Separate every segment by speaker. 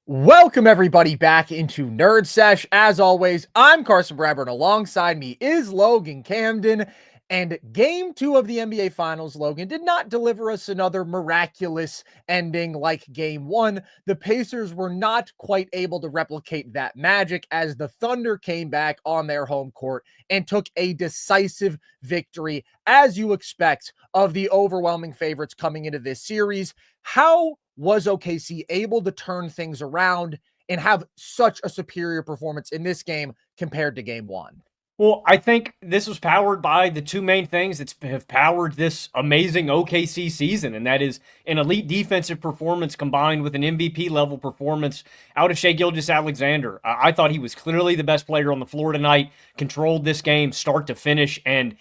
Speaker 1: Welcome everybody back into NerdSesh. As always, I'm Carson Bradburn. Alongside me is Logan Camden. And game 2 of the NBA Finals, Logan, did not deliver us another miraculous ending like game 1. The Pacers were not quite able to replicate that magic as the Thunder came back on their home court and took a decisive victory, as you expect, of the overwhelming favorites coming into this series. How was OKC able to turn things around and have such a superior performance in this game compared to game 1?
Speaker 2: Well, I think this was powered by the two main things that have powered this amazing OKC season, and that is an elite defensive performance combined with an MVP level performance out of Shai Gilgeous-Alexander. I thought he was clearly the best player on the floor tonight, controlled this game start to finish, and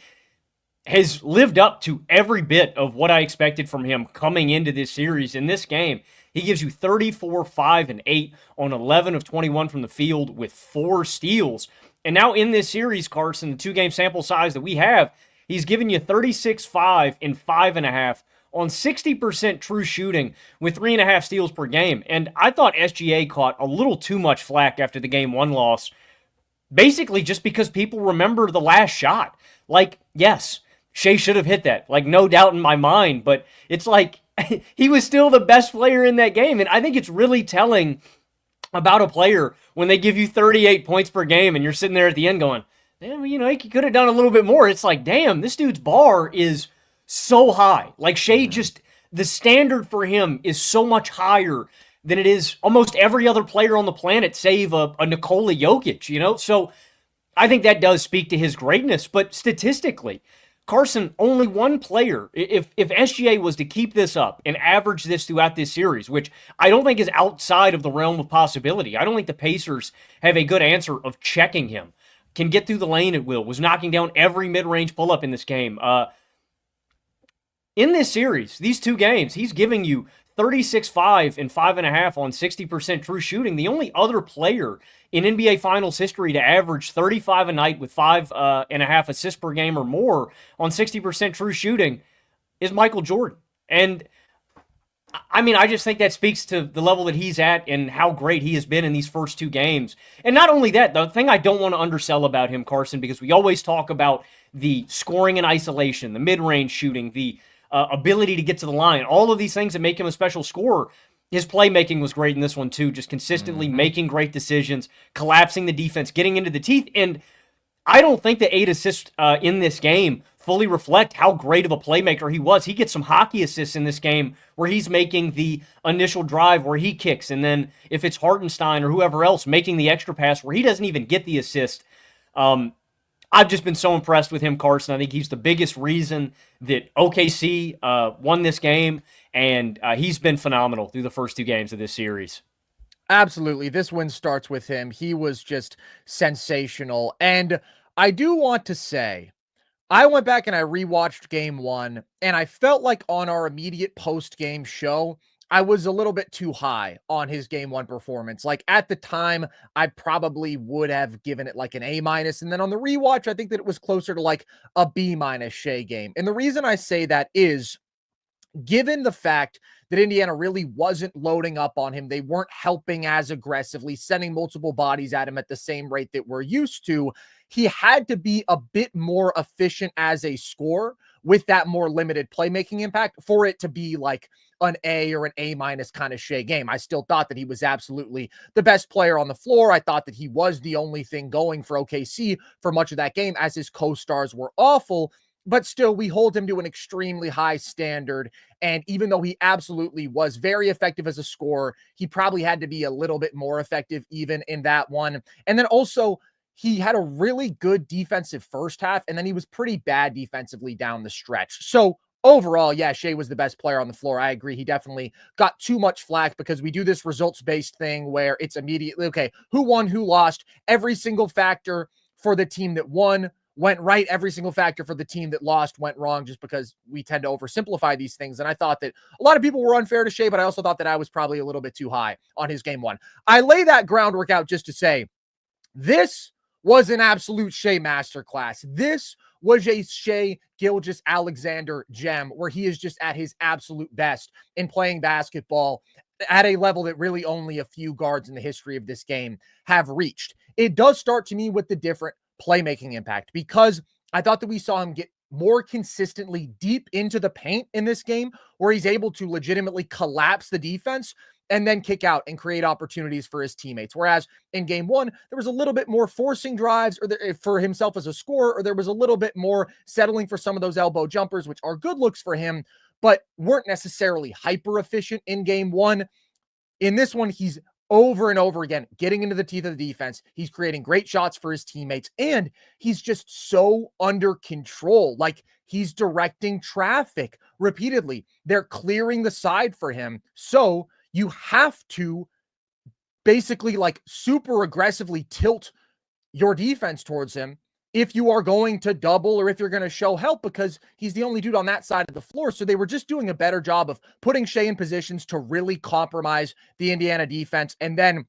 Speaker 2: has lived up to every bit of what I expected from him coming into this series. In this game, he gives you 34, 5, and 8 on 11 of 21 from the field with 4 steals. And now in this series, Carson, the 2-game sample size that we have, he's given you 36, 5, and 5.5 on 60% true shooting with 3.5 steals per game. And I thought SGA caught a little too much flack after the game 1 loss, basically just because people remember the last shot. Like, yes, Shai should have hit that, like no doubt in my mind, but it's like he was still the best player in that game. And I think it's really telling about a player when they give you 38 points per game and you're sitting there at the end going, damn, he could have done a little bit more. It's like, damn, this dude's bar is so high. Like Shai just, the standard for him is so much higher than it is almost every other player on the planet, save a Nikola Jokic, So I think that does speak to his greatness. But statistically, Carson, only one player, if SGA was to keep this up and average this throughout this series, which I don't think is outside of the realm of possibility. I don't think the Pacers have a good answer of checking him. Can get through the lane at will, was knocking down every mid-range pull-up in this game. In this series, these 2 games, he's giving you 36, 5, and 5.5 on 60% true shooting. The only other player in NBA Finals history to average 35 a night with 5.5 assists per game or more on 60% true shooting is Michael Jordan. And I mean, I just think that speaks to the level that he's at and how great he has been in these first 2 games. And not only that, the thing I don't want to undersell about him, Carson, because we always talk about the scoring in isolation, the mid-range shooting, the ability to get to the line, all of these things that make him a special scorer. His playmaking was great in this one too, just consistently making great decisions, collapsing the defense, getting into the teeth. And I don't think the 8 assists in this game fully reflect how great of a playmaker he was. He gets some hockey assists in this game where he's making the initial drive where he kicks, and then if it's Hartenstein or whoever else making the extra pass where he doesn't even get the assist. I've just been so impressed with him, Carson. I think he's the biggest reason that OKC won this game, and he's been phenomenal through the first 2 games of this series.
Speaker 1: Absolutely. This win starts with him. He was just sensational. And I do want to say, I went back and I rewatched game 1, and I felt like on our immediate post-game show, I was a little bit too high on his game 1 performance. Like at the time, I probably would have given it like an A-. And then on the rewatch, I think that it was closer to like a B- Shai game. And the reason I say that is given the fact that Indiana really wasn't loading up on him, they weren't helping as aggressively, sending multiple bodies at him at the same rate that we're used to. He had to be a bit more efficient as a scorer with that more limited playmaking impact for it to be like an A or an A- kind of Shai game. I still thought that he was absolutely the best player on the floor. I thought that he was the only thing going for OKC for much of that game, as his co-stars were awful. But still, we hold him to an extremely high standard. And even though he absolutely was very effective as a scorer, he probably had to be a little bit more effective even in that one. And then also, he had a really good defensive first half, and then he was pretty bad defensively down the stretch. So overall, yeah, Shai was the best player on the floor. I agree. He definitely got too much flack because we do this results-based thing where it's immediately, okay, who won, who lost, every single factor for the team that won went right. Every single factor for the team that lost went wrong, just because we tend to oversimplify these things. And I thought that a lot of people were unfair to Shai, but I also thought that I was probably a little bit too high on his game 1. I lay that groundwork out just to say this was an absolute Shai masterclass. This was a Shai Gilgeous-Alexander gem where he is just at his absolute best in playing basketball at a level that really only a few guards in the history of this game have reached. It does start to me with the different playmaking impact, because I thought that we saw him get more consistently deep into the paint in this game, where he's able to legitimately collapse the defense and then kick out and create opportunities for his teammates. Whereas in game one, there was a little bit more forcing drives for himself as a scorer, or there was a little bit more settling for some of those elbow jumpers, which are good looks for him, but weren't necessarily hyper efficient in game one. In this one, he's over and over again getting into the teeth of the defense. He's creating great shots for his teammates, and he's just so under control. Like, he's directing traffic repeatedly. They're clearing the side for him. So you have to basically like super aggressively tilt your defense towards him if you are going to double or if you're going to show help, because he's the only dude on that side of the floor. So they were just doing a better job of putting Shai in positions to really compromise the Indiana defense. And then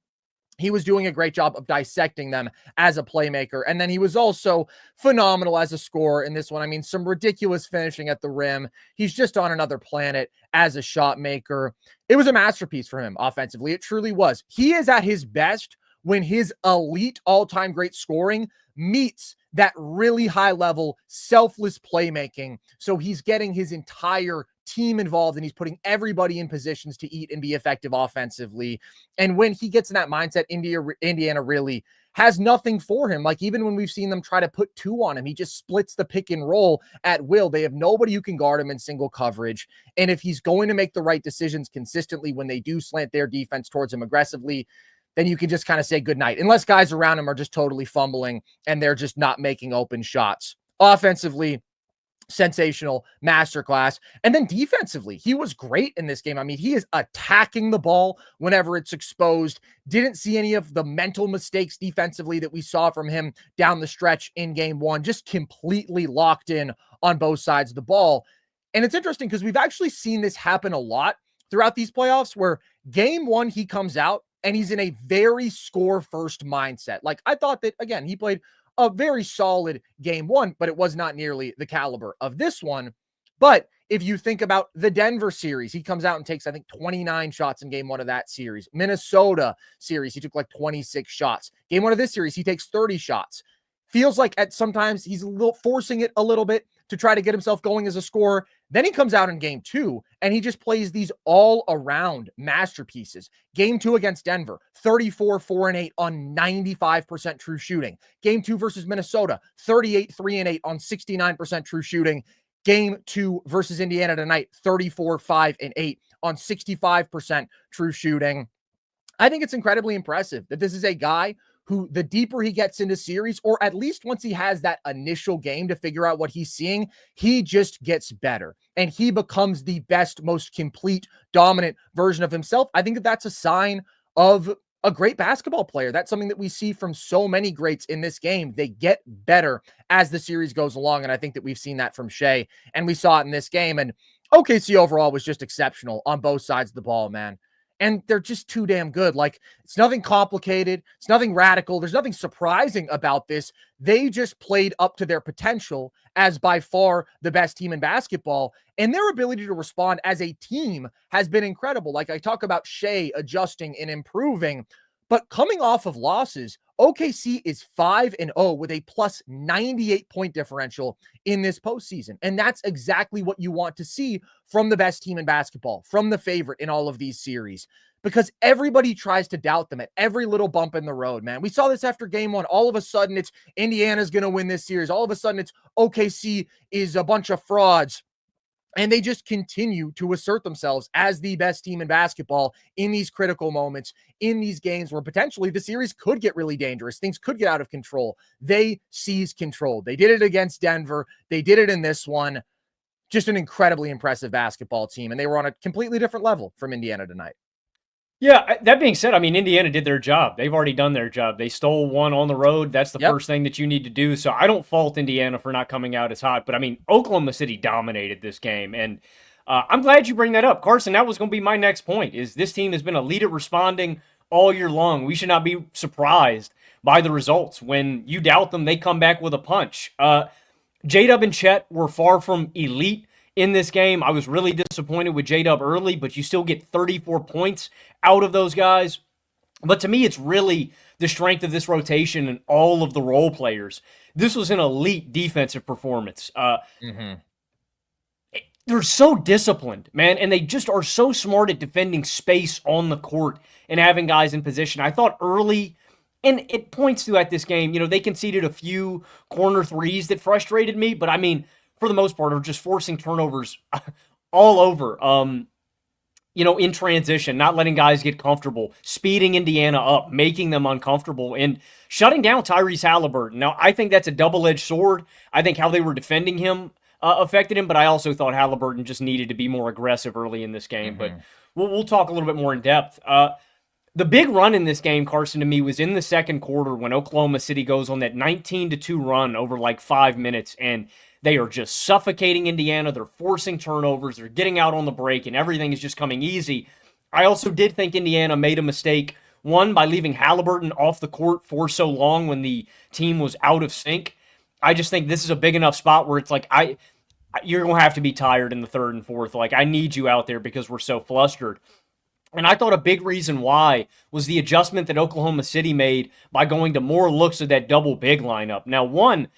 Speaker 1: he was doing a great job of dissecting them as a playmaker. And then he was also phenomenal as a scorer in this one. I mean, some ridiculous finishing at the rim. He's just on another planet as a shot maker. It was a masterpiece for him offensively. It truly was. He is at his best when his elite all-time great scoring meets that really high level, selfless playmaking. So he's getting his entire team involved and he's putting everybody in positions to eat and be effective offensively. And when he gets in that mindset, Indiana really has nothing for him. Like, even when we've seen them try to put two on him, he just splits the pick and roll at will. They have nobody who can guard him in single coverage. And if he's going to make the right decisions consistently when they do slant their defense towards him aggressively, then you can just kind of say goodnight, unless guys around him are just totally fumbling and they're just not making open shots. Offensively, sensational masterclass. And then defensively, he was great in this game. I mean, he is attacking the ball whenever it's exposed. Didn't see any of the mental mistakes defensively that we saw from him down the stretch in game one. Just completely locked in on both sides of the ball. And it's interesting because we've actually seen this happen a lot throughout these playoffs, where game one, he comes out and he's in a very score-first mindset. Like, I thought that, again, he played a very solid game one, but it was not nearly the caliber of this one. But if you think about the Denver series, he comes out and takes, I think, 29 shots in game one of that series. Minnesota series, he took like 26 shots. Game one of this series, he takes 30 shots. Feels like at sometimes he's a little forcing it a little bit to try to get himself going as a scorer. Then he comes out in game two and he just plays these all around masterpieces. Game two against Denver, 34, 4 and 8 on 95% true shooting. Game two versus Minnesota, 38, 3 and 8 on 69% true shooting. Game two versus Indiana tonight, 34, 5 and 8 on 65% true shooting. I think it's incredibly impressive that this is a guy who, the deeper he gets into series, or at least once he has that initial game to figure out what he's seeing, he just gets better and he becomes the best, most complete, dominant version of himself. I think that that's a sign of a great basketball player. That's something that we see from so many greats in this game. They get better as the series goes along. And I think that we've seen that from Shai, and we saw it in this game. And OKC overall was just exceptional on both sides of the ball, man. And they're just too damn good. Like, it's nothing complicated. It's nothing radical. There's nothing surprising about this. They just played up to their potential as by far the best team in basketball. And their ability to respond as a team has been incredible. Like, I talk about Shai adjusting and improving, but coming off of losses, OKC is 5-0 with a plus 98 point differential in this postseason. And that's exactly what you want to see from the best team in basketball, from the favorite in all of these series, because everybody tries to doubt them at every little bump in the road, man. We saw this after game one. All of a sudden, it's Indiana's going to win this series. All of a sudden, it's OKC is a bunch of frauds. And they just continue to assert themselves as the best team in basketball in these critical moments, in these games where potentially the series could get really dangerous. Things could get out of control. They seize control. They did it against Denver. They did it in this one. Just an incredibly impressive basketball team. And they were on a completely different level from Indiana tonight.
Speaker 2: Yeah, that being said, I mean, Indiana did their job. They've already done their job. They stole one on the road. That's the first thing that you need to do. So I don't fault Indiana for not coming out as hot. But, I mean, Oklahoma City dominated this game. And I'm glad you bring that up. Carson, that was going to be my next point, is this team has been elite at responding all year long. We should not be surprised by the results. When you doubt them, they come back with a punch. JDub and Chet were far from elite in this game. I was really disappointed with JDub early, but you still get 34 points out of those guys. But to me, it's really the strength of this rotation and all of the role players. This was an elite defensive performance. They're so disciplined, man, and they just are so smart at defending space on the court and having guys in position. I thought early, and it points to at this game, they conceded a few corner threes that frustrated me, but I mean, for the most part, are just forcing turnovers all over. In transition, not letting guys get comfortable, speeding Indiana up, making them uncomfortable, and shutting down Tyrese Haliburton. Now, I think that's a double-edged sword. I think how they were defending him affected him, but I also thought Haliburton just needed to be more aggressive early in this game. But we'll talk a little bit more in depth. The big run in this game, Carson, to me, was in the second quarter when Oklahoma City goes on that 19-2 run over like 5 minutes, and they are just suffocating Indiana. They're forcing turnovers. They're getting out on the break, and everything is just coming easy. I also did think Indiana made a mistake, one, by leaving Haliburton off the court for so long when the team was out of sync. I just think this is a big enough spot where it's like, you're going to have to be tired in the third and fourth. Like, I need you out there because we're so flustered. And I thought a big reason why was the adjustment that Oklahoma City made by going to more looks of that double big lineup. Now, one,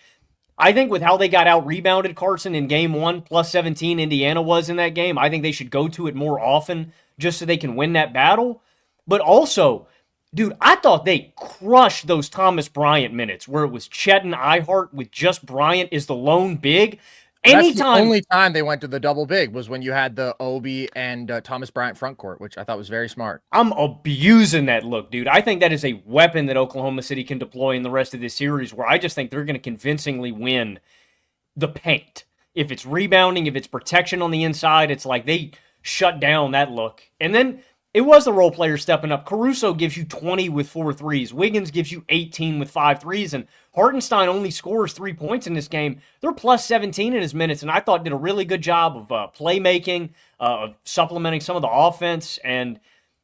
Speaker 2: I think with how they got out-rebounded, Carson, in game one, plus 17 Indiana was in that game, I think they should go to it more often just so they can win that battle. But also, dude, I thought they crushed those Thomas Bryant minutes where it was Chet and Ihart with just Bryant as the lone big.
Speaker 1: That's the only time they went to the double big was when you had the Obi and Thomas Bryant front court, which I thought was very smart.
Speaker 2: I'm abusing that look, dude. I think that is a weapon that Oklahoma City can deploy in the rest of this series where I just think they're going to convincingly win the paint. If it's rebounding, if it's protection on the inside, it's like they shut down that look. And then it was the role player stepping up. Caruso gives you 20 with 4 threes. Wiggins gives you 18 with 5 threes. And Hartenstein only scores 3 points in this game. They're plus 17 in his minutes, and I thought did a really good job of playmaking, of supplementing some of the offense, and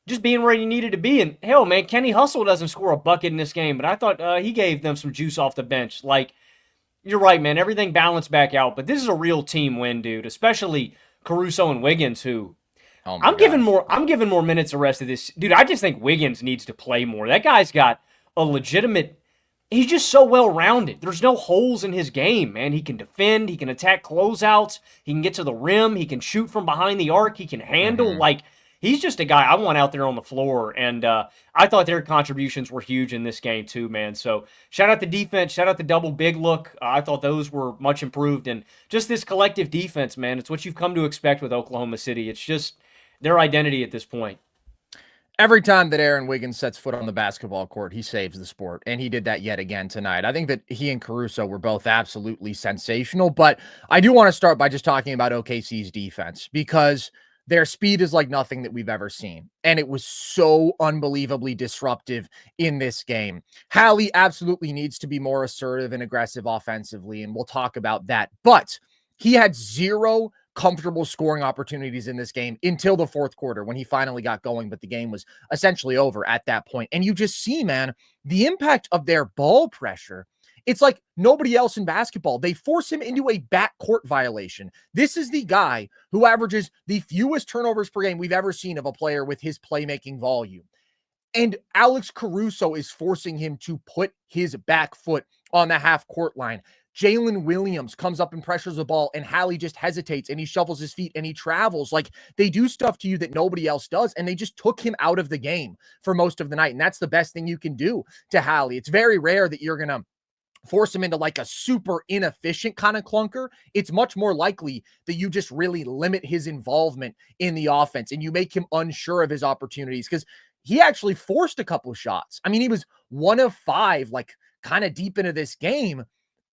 Speaker 2: just being where he needed to be. And hell, man, Kenny Hustle doesn't score a bucket in this game, but I thought he gave them some juice off the bench. Like, you're right, man. Everything balanced back out, but this is a real team win, dude, especially Caruso and Wiggins, who I'm giving more minutes the rest of this. Dude, I just think Wiggins needs to play more. That guy's got a legitimate, he's just so well-rounded. There's no holes in his game, man. He can defend, he can attack closeouts, he can get to the rim, he can shoot from behind the arc, he can handle. Like, he's just a guy I want out there on the floor, and I thought their contributions were huge in this game too, man. So shout out the defense, shout out the double big look. I thought those were much improved, and just this collective defense, man, it's what you've come to expect with Oklahoma City. It's just their identity at this point.
Speaker 1: Every time that Aaron Wiggins sets foot on the basketball court, he saves the sport, and he did that yet again tonight. I think that he and Caruso were both absolutely sensational, but I do want to start by just talking about OKC's defense, because their speed is like nothing that we've ever seen, and it was so unbelievably disruptive in this game. Hallie absolutely needs to be more assertive and aggressive offensively, and we'll talk about that, but he had 0 comfortable scoring opportunities in this game until the fourth quarter when he finally got going, but the game was essentially over at that point. And you just see, man, the impact of their ball pressure. It's like nobody else in basketball. They force him into a backcourt violation. This is the guy who averages the fewest turnovers per game we've ever seen of a player with his playmaking volume. And Alex Caruso is forcing him to put his back foot on the half-court line. Jalen Williams comes up and pressures the ball, and Hallie just hesitates, and he shuffles his feet, and he travels. Like, they do stuff to you that nobody else does, and they just took him out of the game for most of the night, and that's the best thing you can do to Hallie. It's very rare that you're going to force him into like a super inefficient kind of clunker. It's much more likely that you just really limit his involvement in the offense, and you make him unsure of his opportunities, because he actually forced a couple of shots. I mean, he was 1 of 5, like, kind of deep into this game.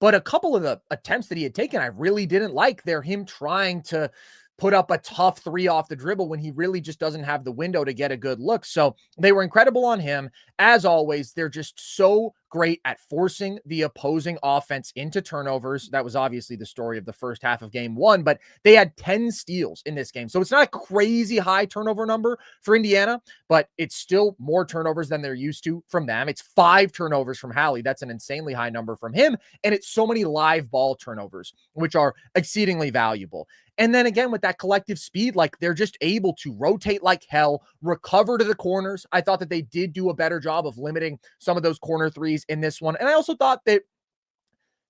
Speaker 1: But a couple of the attempts that he had taken, I really didn't like. They're him trying to put up a tough 3 off the dribble when he really just doesn't have the window to get a good look. So they were incredible on him. As always, they're just so great at forcing the opposing offense into turnovers. That was obviously the story of the first half of game 1, but they had 10 steals in this game. So it's not a crazy high turnover number for Indiana, but it's still more turnovers than they're used to from them. It's 5 turnovers from Hallie. That's an insanely high number from him. And it's so many live ball turnovers, which are exceedingly valuable. And then again, with that collective speed, like they're just able to rotate like hell, recover to the corners. I thought that they did do a better job of limiting some of those corner threes in this one. And I also thought that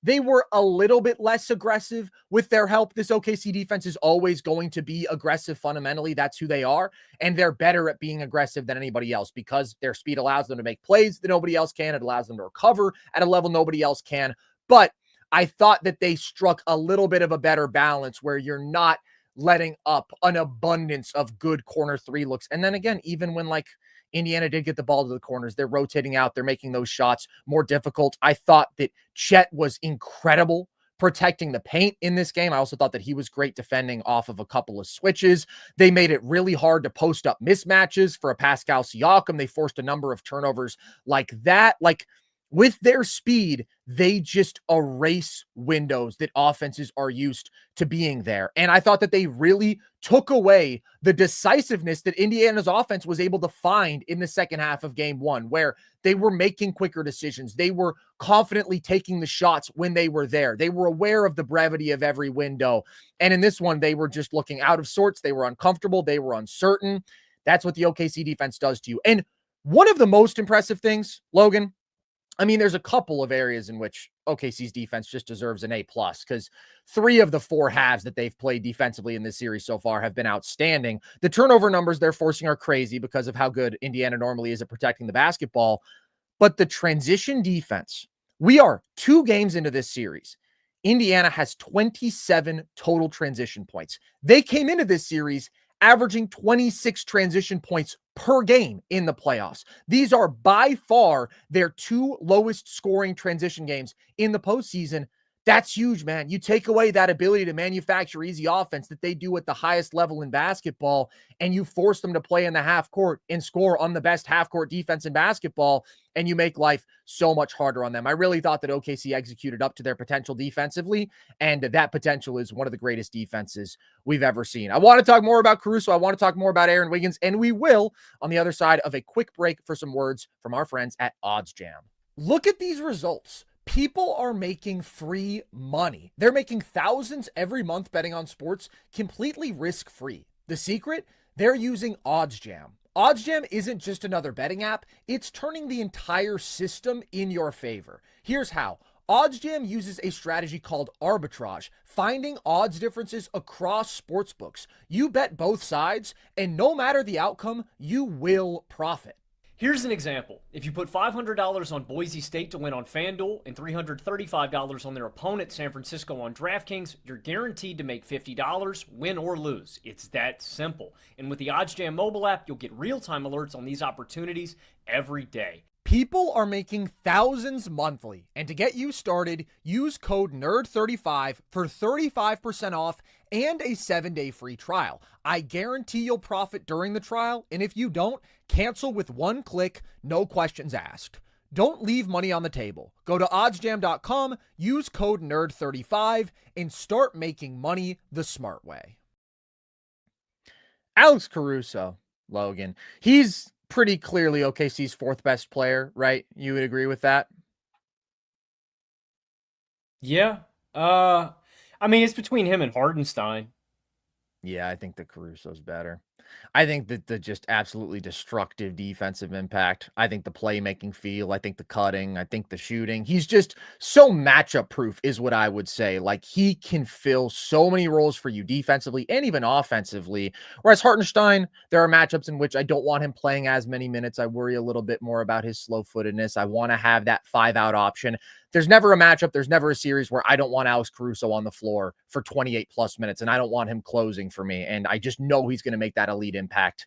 Speaker 1: they were a little bit less aggressive with their help. This OKC defense is always going to be aggressive fundamentally. That's who they are. And they're better at being aggressive than anybody else because their speed allows them to make plays that nobody else can. It allows them to recover at a level nobody else can. But I thought that they struck a little bit of a better balance where you're not letting up an abundance of good corner three looks. And then again, even when like Indiana did get the ball to the corners, they're rotating out, they're making those shots more difficult. I thought that Chet was incredible protecting the paint in this game. I also thought that he was great defending off of a couple of switches. They made it really hard to post up mismatches for a Pascal Siakam. They forced a number of turnovers like that. Like, with their speed, they just erase windows that offenses are used to being there. And I thought that they really took away the decisiveness that Indiana's offense was able to find in the second half of game one, where they were making quicker decisions. They were confidently taking the shots when they were there. They were aware of the brevity of every window. And in this one, they were just looking out of sorts. They were uncomfortable. They were uncertain. That's what the OKC defense does to you. And one of the most impressive things, Logan, I mean, there's a couple of areas in which OKC's defense just deserves an A+, because 3 of the 4 halves that they've played defensively in this series so far have been outstanding. The turnover numbers they're forcing are crazy because of how good Indiana normally is at protecting the basketball. But the transition defense, we are 2 games into this series. Indiana has 27 total transition points. They came into this series averaging 26 transition points per game in the playoffs. These are by far their 2 lowest scoring transition games in the postseason. That's huge, man. You take away that ability to manufacture easy offense that they do at the highest level in basketball, and you force them to play in the half court and score on the best half court defense in basketball, and you make life so much harder on them. I really thought that OKC executed up to their potential defensively, and that potential is one of the greatest defenses we've ever seen. I want to talk more about Caruso. I want to talk more about Aaron Wiggins, and we will on the other side of a quick break for some words from our friends at OddsJam. Look at these results. People are making free money. They're making thousands every month betting on sports completely risk-free. The secret? They're using OddsJam. OddsJam isn't just another betting app. It's turning the entire system in your favor. Here's how. OddsJam uses a strategy called arbitrage, finding odds differences across sportsbooks. You bet both sides, and no matter the outcome, you will profit.
Speaker 2: Here's an example. If you put $500 on Boise State to win on FanDuel and $335 on their opponent, San Francisco, on DraftKings, you're guaranteed to make $50, win or lose. It's that simple. And with the OddsJam mobile app, you'll get real-time alerts on these opportunities every day.
Speaker 1: People are making thousands monthly, and to get you started, use code NERD35 for 35% off and a 7-day free trial. I guarantee you'll profit during the trial, and if you don't, cancel with 1 click, no questions asked. Don't leave money on the table. Go to oddsjam.com, use code NERD35, and start making money the smart way. Alex Caruso, Logan, he's pretty clearly OKC's 4th best player, right? You would agree with that?
Speaker 2: Yeah. I mean, it's between him and Hardenstein.
Speaker 1: Yeah, I think that Caruso's better. I think that the just absolutely destructive defensive impact, I think the playmaking feel, I think the cutting, I think the shooting, he's just so matchup proof is what I would say. Like, he can fill so many roles for you defensively and even offensively. Whereas Hartenstein, there are matchups in which I don't want him playing as many minutes. I worry a little bit more about his slow-footedness. I want to have that 5-out option. There's never a matchup, there's never a series where I don't want Alex Caruso on the floor for 28 plus minutes, and I don't want him closing for me. And I just know he's going to make that elite impact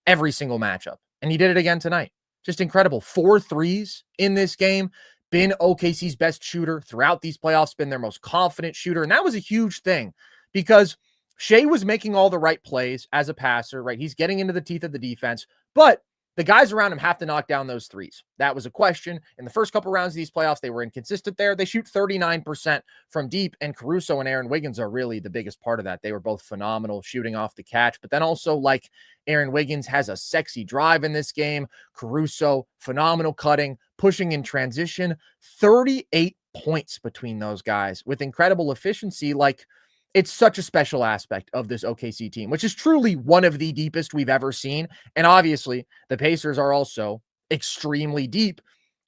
Speaker 1: every single matchup. And he did it again tonight. Just incredible. 4 threes in this game. Been OKC's best shooter throughout these playoffs, been their most confident shooter. And that was a huge thing because Shai was making all the right plays as a passer, right? He's getting into the teeth of the defense, but the guys around him have to knock down those threes. That was a question. In the first couple rounds of these playoffs, they were inconsistent there. They shoot 39% from deep, and Caruso and Aaron Wiggins are really the biggest part of that. They were both phenomenal shooting off the catch, but then also, like, Aaron Wiggins has a sexy drive in this game. Caruso, phenomenal cutting, pushing in transition, 38 points between those guys with incredible efficiency. Like, it's such a special aspect of this OKC team, which is truly one of the deepest we've ever seen. And obviously, the Pacers are also extremely deep.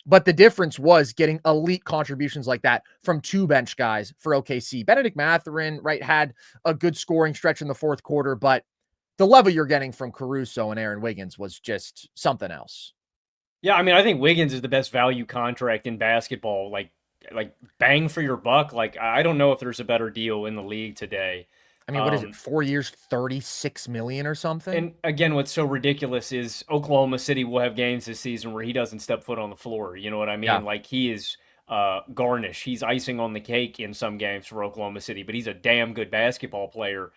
Speaker 1: But the difference was getting elite contributions like that from two bench guys for OKC. Benedict Mathurin, right, had a good scoring stretch in the fourth quarter, but the level you're getting from Caruso and Aaron Wiggins was just something else.
Speaker 2: Yeah, I mean, I think Wiggins is the best value contract in basketball. Like bang for your buck. Like, I don't know if there's a better deal in the league today.
Speaker 1: I mean, what is it? 4 years, 36 million or something?
Speaker 2: And again, what's so ridiculous is Oklahoma City will have games this season where he doesn't step foot on the floor. You know what I mean?
Speaker 1: Yeah.
Speaker 2: Like, he is garnish. He's icing on the cake in some games for Oklahoma City, but he's a damn good basketball player.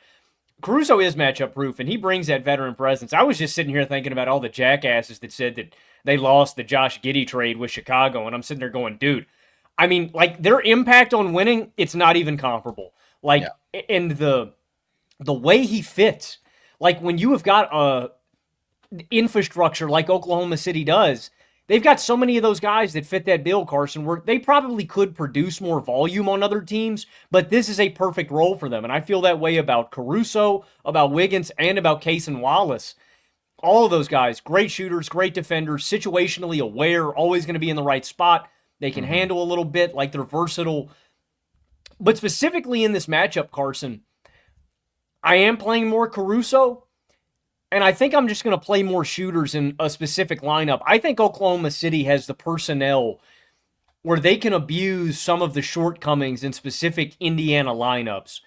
Speaker 2: Caruso is matchup proof, and he brings that veteran presence. I was just sitting here thinking about all the jackasses that said that they lost the Josh Giddey trade with Chicago, and I'm sitting there going, dude, I mean, like, their impact on winning, it's not even comparable. Like, and the way he fits, like, when you have got a infrastructure like Oklahoma City does, they've got so many of those guys that fit that bill, Carson, where they probably could produce more volume on other teams, but this is a perfect role for them. And I feel that way about Caruso, about Wiggins, and about Case and Wallace. All of those guys, great shooters, great defenders, situationally aware, always going to be in the right spot. They can handle a little bit, like they're versatile. But specifically in this matchup, Carson, I am playing more Caruso, and I think I'm just going to play more shooters in a specific lineup. I think Oklahoma City has the personnel where they can abuse some of the shortcomings in specific Indiana lineups.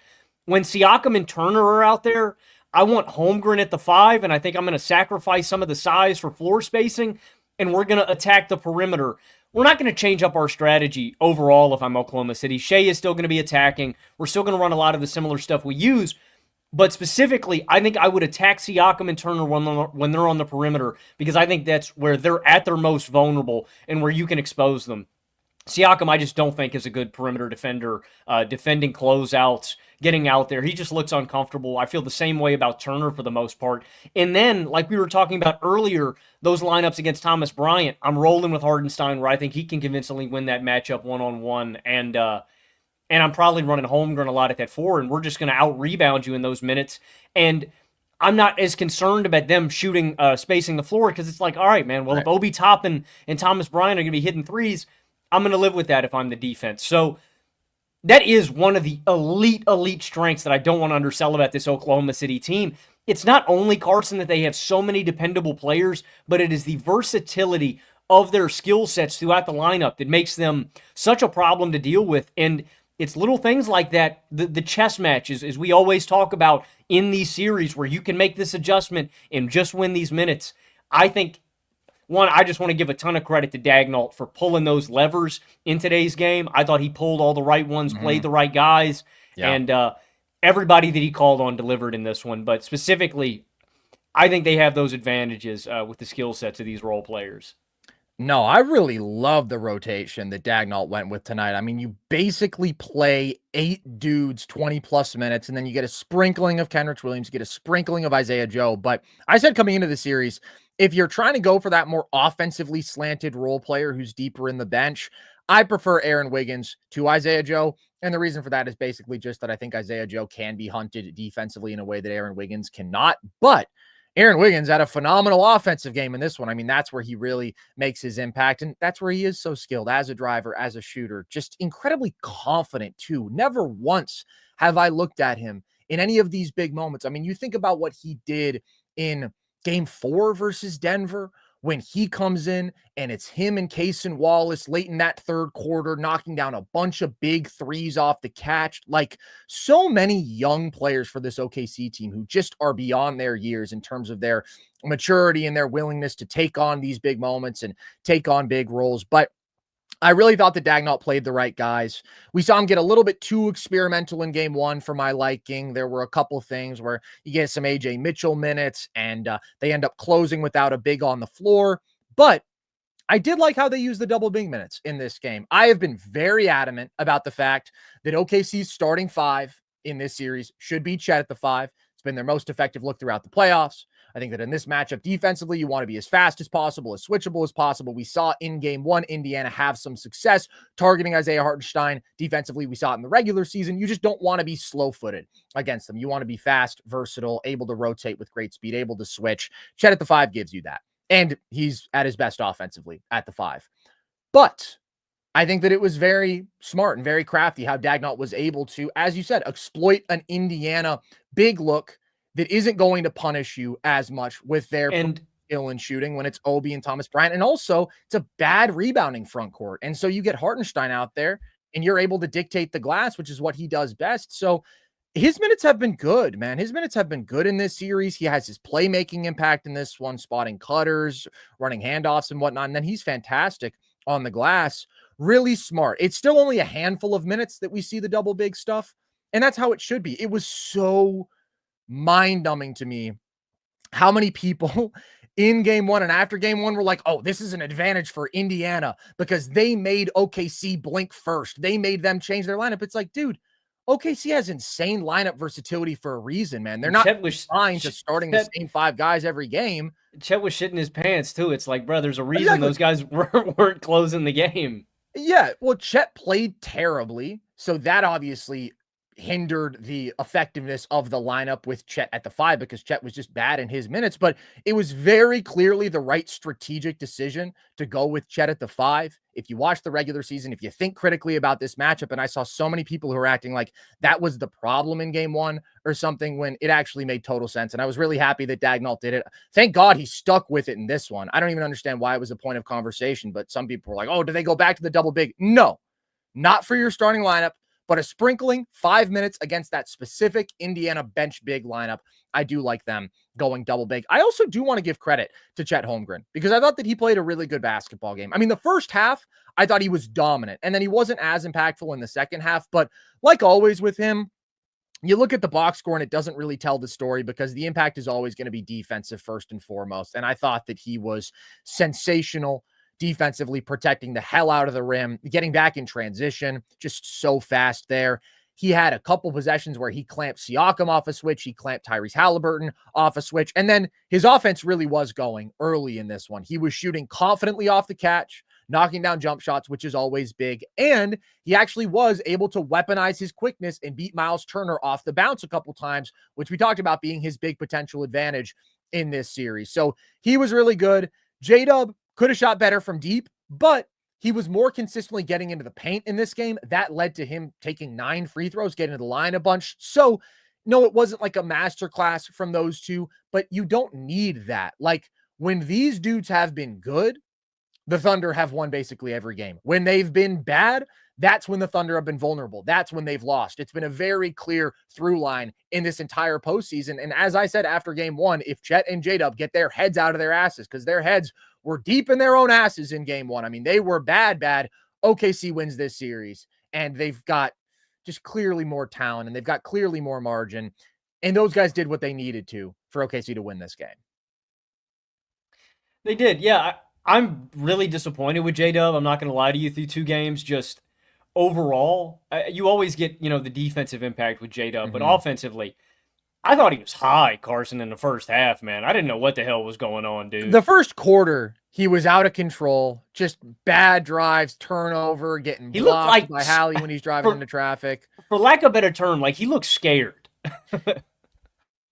Speaker 2: When Siakam and Turner are out there, I want Holmgren at the 5, and I think I'm going to sacrifice some of the size for floor spacing, and we're going to attack the perimeter. We're not going to change up our strategy overall if I'm Oklahoma City. Shai is still going to be attacking. We're still going to run a lot of the similar stuff we use. But specifically, I think I would attack Siakam and Turner when they're on the perimeter, because I think that's where they're at their most vulnerable and where you can expose them. Siakam, I just don't think is a good perimeter defender, defending closeouts, getting out there. He just looks uncomfortable. I feel the same way about Turner for the most part. And then, like we were talking about earlier, those lineups against Thomas Bryant, I'm rolling with Hardenstein where I think he can convincingly win that matchup one-on-one. And I'm probably running Holmgren a lot at that 4, and we're just going to out-rebound you in those minutes. And I'm not as concerned about them shooting, spacing the floor, because it's like, all right, man, well, if Obi Toppin and Thomas Bryant are going to be hitting threes, I'm going to live with that if I'm the defense. So that is one of the elite strengths that I don't want to undersell about this Oklahoma City team. It's not only, Carson, that they have so many dependable players, but it is the versatility of their skill sets throughout the lineup that makes them such a problem to deal with. And it's little things like that, the chess matches, as we always talk about in these series, where you can make this adjustment and just win these minutes. I think, one, I just want to give a ton of credit to Dagnault for pulling those levers in today's game. I thought he pulled all the right ones, played the right guys, and everybody that he called on delivered in this one. But specifically, I think they have those advantages with the skill sets of these role players.
Speaker 1: No, I really love the rotation that Dagnault went with tonight. I mean, you basically play 8 dudes 20-plus minutes, and then you get a sprinkling of Kenrich Williams, you get a sprinkling of Isaiah Joe. But I said coming into the series, if you're trying to go for that more offensively slanted role player who's deeper in the bench, I prefer Aaron Wiggins to Isaiah Joe. And the reason for that is basically just that I think Isaiah Joe can be hunted defensively in a way that Aaron Wiggins cannot. But Aaron Wiggins had a phenomenal offensive game in this one. I mean, that's where he really makes his impact, and that's where he is so skilled as a driver, as a shooter, just incredibly confident too. Never once have I looked at him in any of these big moments. I mean, you think about what he did in Game 4 versus Denver, when he comes in and it's him and Case and Wallace late in that third quarter, knocking down a bunch of big threes off the catch. Like, so many young players for this OKC team who just are beyond their years in terms of their maturity and their willingness to take on these big moments and take on big roles. But I really thought that Dagnault played the right guys. We saw him get a little bit too experimental in Game 1 for my liking. There were a couple things where you get some AJ Mitchell minutes, and they end up closing without a big on the floor. But I did like how they used the double big minutes in this game. I have been very adamant about the fact that OKC's starting 5 in this series should be Chet at the 5. It's been their most effective look throughout the playoffs. I think that in this matchup, defensively, you want to be as fast as possible, as switchable as possible. We saw in game one, Indiana have some success targeting Isaiah Hartenstein. Defensively, we saw it in the regular season. You just don't want to be slow-footed against them. You want to be fast, versatile, able to rotate with great speed, able to switch. Chet at the 5 gives you that. And he's at his best offensively at the 5. But I think that it was very smart and very crafty how Dagnault was able to, as you said, exploit an Indiana big look that isn't going to punish you as much with their skill in shooting when it's Obi and Thomas Bryant. And also, it's a bad rebounding front court. And so you get Hartenstein out there and you're able to dictate the glass, which is what he does best. So his minutes have been good, man. His minutes have been good in this series. He has his playmaking impact in this one, spotting cutters, running handoffs and whatnot. And then he's fantastic on the glass. Really smart. It's still only a handful of minutes that we see the double big stuff. And that's how it should be. It was so mind-numbing to me how many people in game one and after game one were like, oh, this is an advantage for Indiana because they made OKC blink first. They made them change their lineup. It's like, dude, OKC has insane lineup versatility for a reason, man. They're not signed to starting the same 5 guys every game.
Speaker 2: Chet was shitting his pants too. It's like, bro, there's a reason those guys weren't closing the game.
Speaker 1: Yeah, well, Chet played terribly, so that obviously hindered the effectiveness of the lineup with Chet at the 5 because Chet was just bad in his minutes, but it was very clearly the right strategic decision to go with Chet at the 5. If you watch the regular season, if you think critically about this matchup, and I saw so many people who are acting like that was the problem in game one or something when it actually made total sense. And I was really happy that Dagnault did it. Thank God he stuck with it in this one. I don't even understand why it was a point of conversation, but some people were like, oh, do they go back to the double big? No, not for your starting lineup. But a sprinkling 5 minutes against that specific Indiana bench big lineup. I do like them going double big. I also do want to give credit to Chet Holmgren because I thought that he played a really good basketball game. I mean, the first half, I thought he was dominant. And then he wasn't as impactful in the second half. But like always with him, you look at the box score and it doesn't really tell the story because the impact is always going to be defensive first and foremost. And I thought that he was sensational defensively, protecting the hell out of the rim, getting back in transition, just so fast there. He had a couple possessions where he clamped Siakam off a switch. He clamped Tyrese Haliburton off a switch. And then his offense really was going early in this one. He was shooting confidently off the catch, knocking down jump shots, which is always big. And he actually was able to weaponize his quickness and beat Miles Turner off the bounce a couple times, which we talked about being his big potential advantage in this series. So he was really good. JDub could have shot better from deep, but he was more consistently getting into the paint in this game. That led to him taking 9 free throws, getting to the line a bunch. So, no, it wasn't like a masterclass from those two, but you don't need that. Like, when these dudes have been good, the Thunder have won basically every game. When they've been bad, that's when the Thunder have been vulnerable. That's when they've lost. It's been a very clear through line in this entire postseason. And as I said after game one, if Chet and JDub get their heads out of their asses, because their heads were deep in their own asses in game one. I mean, they were bad. OKC wins this series, and they've got just clearly more talent, and they've got clearly more margin. And those guys did what they needed to for OKC to win this game.
Speaker 2: They did, yeah. I'm really disappointed with JDub. I'm not going to lie to you through 2 games. Just overall, you always get, the defensive impact with JDub, but offensively, I thought he was high, Carson, in the first half, man. I didn't know what the hell was going on, dude.
Speaker 1: The first quarter, he was out of control. Just bad drives, turnover, getting blocked by Hallie when he's driving into traffic.
Speaker 2: For lack of a better term, like he looked scared.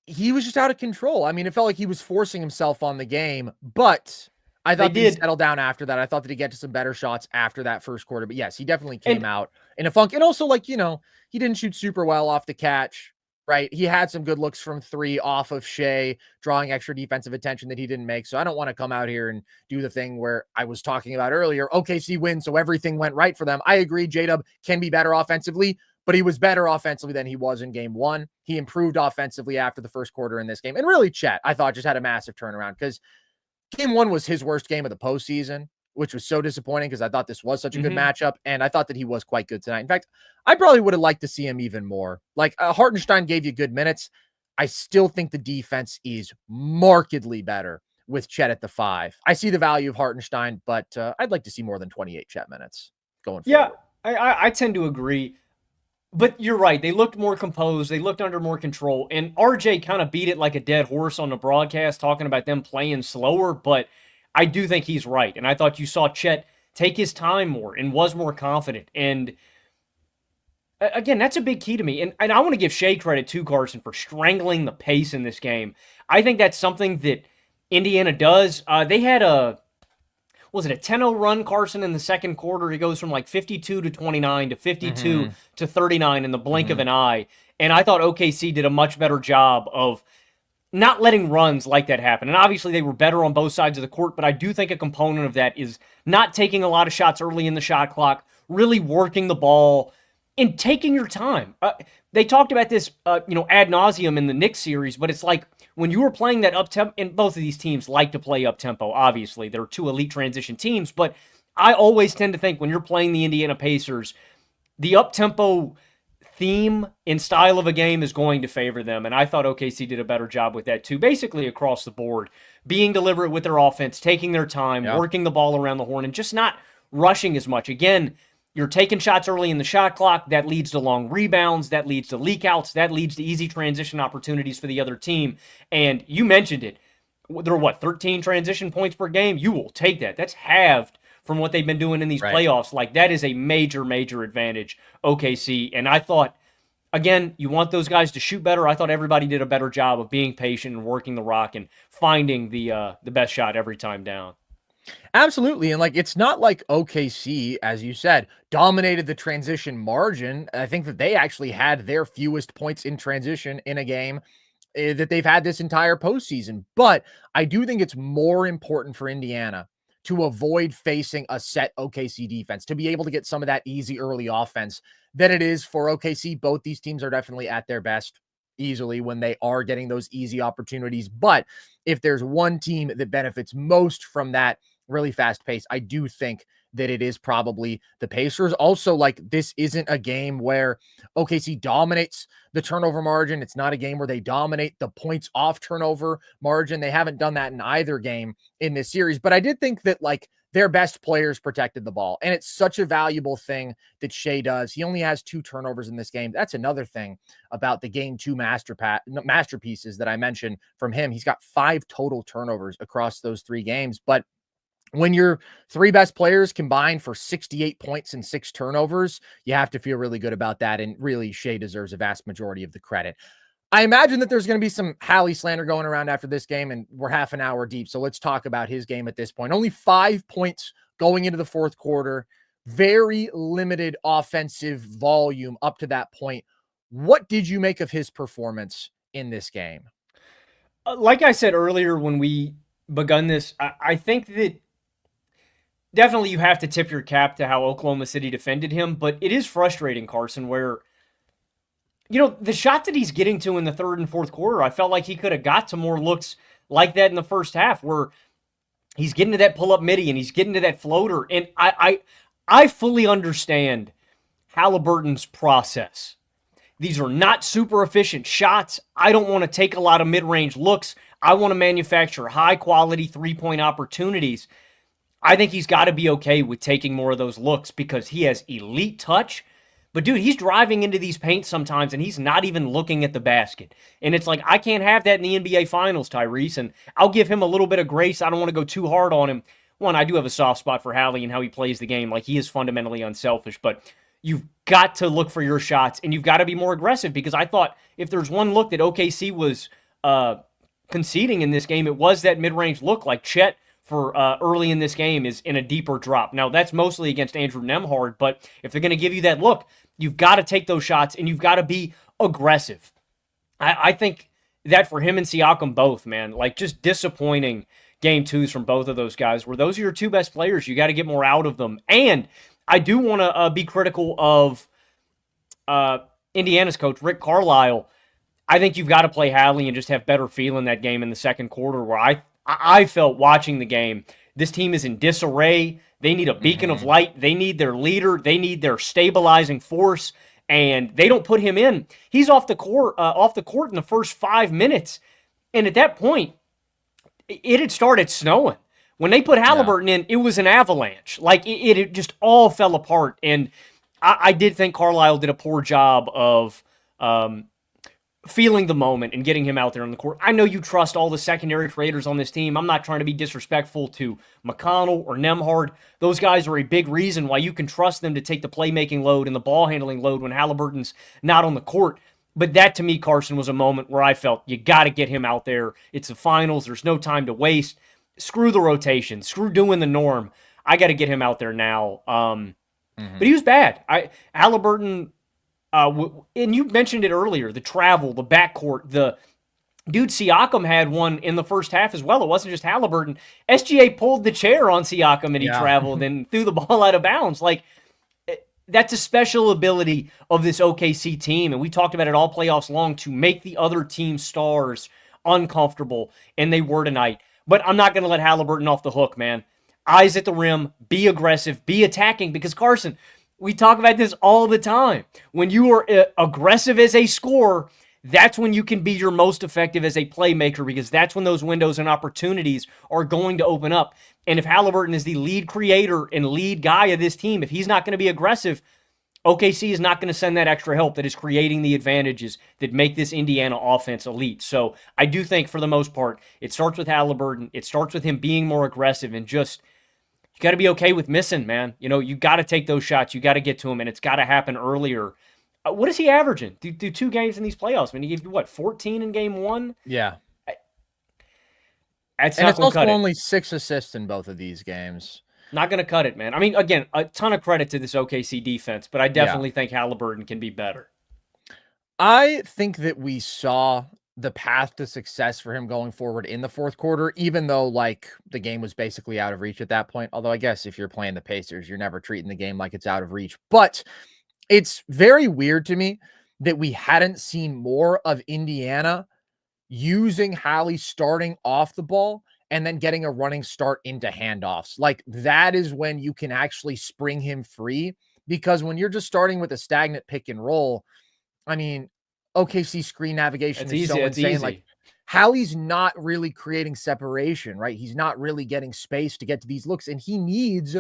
Speaker 1: He was just out of control. I mean, it felt like he was forcing himself on the game, but I thought he settled down after that. I thought that he'd get to some better shots after that first quarter. But yes, he definitely came out in a funk. And also, he didn't shoot super well off the catch. Right. He had some good looks from 3 off of Shai, drawing extra defensive attention that he didn't make. So I don't want to come out here and do the thing where I was talking about earlier. OKC wins, so everything went right for them. I agree. JDub can be better offensively, but he was better offensively than he was in game one. He improved offensively after the first quarter in this game. And really, Chet, I thought, just had a massive turnaround because game one was his worst game of the postseason, which was so disappointing because I thought this was such a good matchup, and I thought that he was quite good tonight. In fact, I probably would have liked to see him even more. Hartenstein gave you good minutes. I still think the defense is markedly better with Chet at the 5. I see the value of Hartenstein, but I'd like to see more than 28 Chet minutes going forward.
Speaker 2: Yeah, I tend to agree. But you're right. They looked more composed. They looked under more control. And RJ kind of beat it like a dead horse on the broadcast, talking about them playing slower. But I do think he's right. And I thought you saw Chet take his time more and was more confident. And again, that's a big key to me. And I want to give Shai credit too, Carson, for strangling the pace in this game. I think that's something that Indiana does. They had was it a 10-0 run, Carson, in the second quarter? He goes from like 52 to 29 to 52 to 39 in the blink of an eye. And I thought OKC did a much better job of not letting runs like that happen. And obviously they were better on both sides of the court, but I do think a component of that is not taking a lot of shots early in the shot clock, really working the ball, and taking your time. They talked about this, ad nauseum in the Knicks series, but it's like when you were playing that up-tempo, and both of these teams like to play up-tempo, obviously. They're two elite transition teams, but I always tend to think when you're playing the Indiana Pacers, the up-tempo theme and style of a game is going to favor them, and I thought OKC did a better job with that too, basically across the board, being deliberate with their offense, taking their time, working the ball around the horn, and just not rushing as much. Again, you're taking shots early in the shot clock. That leads to long rebounds. That leads to leakouts. That leads to easy transition opportunities for the other team. And you mentioned it. There are, 13 transition points per game? You will take that. That's halved from what they've been doing in these playoffs. Like, that is a major, major advantage, OKC. And I thought, again, you want those guys to shoot better. I thought everybody did a better job of being patient and working the rock and finding the best shot every time down.
Speaker 1: Absolutely. And it's not like OKC, as you said, dominated the transition margin. I think that they actually had their fewest points in transition in a game that they've had this entire postseason. But I do think it's more important for Indiana to avoid facing a set OKC defense, to be able to get some of that easy early offense than it is for OKC. Both these teams are definitely at their best easily when they are getting those easy opportunities. But if there's one team that benefits most from that really fast pace, I do think that it is probably the Pacers. Also, this isn't a game where OKC dominates the turnover margin. It's not a game where they dominate the points off turnover margin. They haven't done that in either game in this series. But I did think that their best players protected the ball. And it's such a valuable thing that Shai does. He only has 2 turnovers in this game. That's another thing about the game 2 masterpieces that I mentioned from him. He's got 5 total turnovers across those 3 games. But when your 3 best players combine for 68 points and 6 turnovers, you have to feel really good about that. And really, Shai deserves a vast majority of the credit. I imagine that there's going to be some Hallie slander going around after this game, and we're half an hour deep. So let's talk about his game at this point. Only 5 points going into the fourth quarter. Very limited offensive volume up to that point. What did you make of his performance in this game?
Speaker 2: Like I said earlier when we begun this, I think that definitely you have to tip your cap to how Oklahoma City defended him, but it is frustrating, Carson, where, the shot that he's getting to in the third and fourth quarter, I felt like he could have got to more looks like that in the first half, where he's getting to that pull-up midi and he's getting to that floater. And I fully understand Haliburton's process. These are not super efficient shots. I don't want to take a lot of mid-range looks. I want to manufacture high-quality three-point opportunities. I think he's got to be okay with taking more of those looks because he has elite touch. But, dude, he's driving into these paints sometimes, and he's not even looking at the basket. And it's like, I can't have that in the NBA Finals, Tyrese, and I'll give him a little bit of grace. I don't want to go too hard on him. One, I do have a soft spot for Hallie and how he plays the game. He is fundamentally unselfish, but you've got to look for your shots, and you've got to be more aggressive because I thought if there's one look that OKC was conceding in this game, it was that mid-range look. Chet for early in this game is in a deeper drop. Now, that's mostly against Andrew Nembhard, but if they're going to give you that look, you've got to take those shots, and you've got to be aggressive. I think that for him and Siakam both, man, just disappointing game 2s from both of those guys, where those are your 2 best players. You got to get more out of them. And I do want to be critical of Indiana's coach, Rick Carlisle. I think you've got to play Hallie and just have better feel in that game in the second quarter, where I felt watching the game, this team is in disarray. They need a beacon of light. They need their leader. They need their stabilizing force, and they don't put him in. He's off the court in the first 5 minutes, and at that point, it had started snowing. When they put Haliburton in, it was an avalanche. It just all fell apart, and I did think Carlisle did a poor job of feeling the moment and getting him out there on the court. I know you trust all the secondary creators on this team. I'm not trying to be disrespectful to McConnell or Nembhard. Those guys are a big reason why you can trust them to take the playmaking load and the ball handling load when Haliburton's not on the court. But that, to me, Carson, was a moment where I felt you got to get him out there. It's the finals. There's no time to waste. Screw the rotation. Screw doing the norm. I got to get him out there now. But he was bad. Haliburton, and you mentioned it earlier, the travel, the backcourt, the dude Siakam had one in the first half as well. It wasn't just Haliburton. SGA pulled the chair on Siakam and he traveled and threw the ball out of bounds. Like, that's a special ability of this OKC team, and we talked about it all playoffs long, to make the other team's stars uncomfortable, and they were tonight. But I'm not going to let Haliburton off the hook, man. Eyes at the rim, be aggressive, be attacking, because Carson, we talk about this all the time. When you are aggressive as a scorer, that's when you can be your most effective as a playmaker, because that's when those windows and opportunities are going to open up. And if Haliburton is the lead creator and lead guy of this team, if he's not going to be aggressive, OKC is not going to send that extra help that is creating the advantages that make this Indiana offense elite. So I do think, for the most part, it starts with Haliburton. It starts with him being more aggressive, and just, you got to be okay with missing, man. You know, you got to take those shots. You got to get to them, and it's got to happen earlier. What is he averaging? Do 2 games in these playoffs? I mean, he gave you, what, 14 in game 1?
Speaker 1: Yeah.
Speaker 2: That's
Speaker 1: and
Speaker 2: not
Speaker 1: it's
Speaker 2: going to
Speaker 1: also
Speaker 2: cut
Speaker 1: only
Speaker 2: it.
Speaker 1: 6 assists in both of these games.
Speaker 2: Not going to cut it, man. I mean, again, a ton of credit to this OKC defense, but I definitely think Haliburton can be better.
Speaker 1: I think that we saw the path to success for him going forward in the fourth quarter, even though, like, the game was basically out of reach at that point. Although I guess if you're playing the Pacers, you're never treating the game like it's out of reach. But it's very weird to me that we hadn't seen more of Indiana using Hallie starting off the ball and then getting a running start into handoffs. Like, that is when you can actually spring him free, because when you're just starting with a stagnant pick and roll, I mean, OKC screen navigation is so insane. Like, Hallie's not really creating separation, right? He's not really getting space to get to these looks, and he needs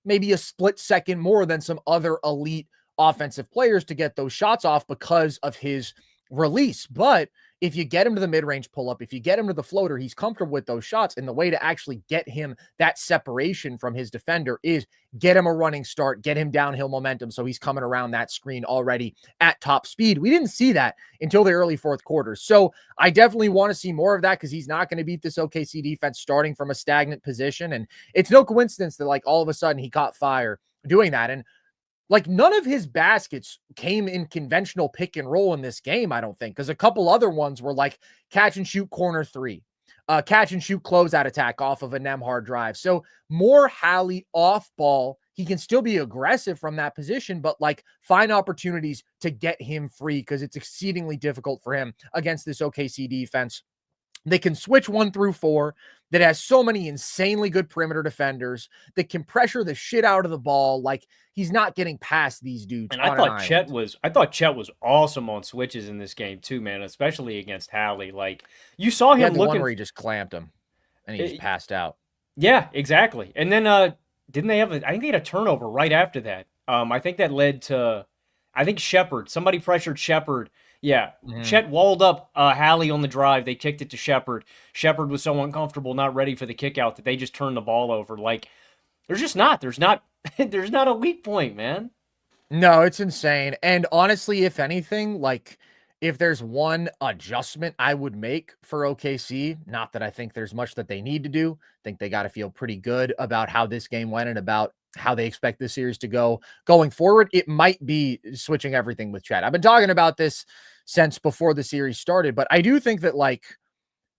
Speaker 1: maybe a split second more than some other elite offensive players to get those shots off because of his release. But if you get him to the mid-range pull-up, if you get him to the floater, he's comfortable with those shots. And the way to actually get him that separation from his defender is get him a running start, get him downhill momentum, so he's coming around that screen already at top speed. We didn't see that until the early fourth quarter. So I definitely want to see more of that, because he's not going to beat this OKC defense starting from a stagnant position. And it's no coincidence that, like, all of a sudden he caught fire doing that. And, like, none of his baskets came in conventional pick and roll in this game, I don't think, because a couple other ones were like catch and shoot corner 3, catch and shoot closeout attack off of a Nembhard drive. So more Hallie off ball. He can still be aggressive from that position, but, like, find opportunities to get him free, because it's exceedingly difficult for him against this OKC defense. They can switch 1 through 4, that has so many insanely good perimeter defenders that can pressure the shit out of the ball. Like, he's not getting past these dudes.
Speaker 2: And I thought Chet was awesome on switches in this game too, man, especially against Hallie. Like, you saw him looking,
Speaker 1: one where he just clamped him and he just passed out.
Speaker 2: Yeah, exactly. And then didn't they have I think they had a turnover right after that. I think that led to, I think somebody pressured Shepherd. Yeah, Chet walled up Hallie on the drive. They kicked it to Shepherd. Shepherd was so uncomfortable, not ready for the kick out, that they just turned the ball over. Like, there's not a weak point, man.
Speaker 1: No, it's insane. And honestly, if anything, like, if there's one adjustment I would make for OKC, not that I think there's much that they need to do. I think they got to feel pretty good about how this game went and about how they expect this series to go going forward. It might be switching everything with Chet. I've been talking about this since before the series started, but I do think that, like,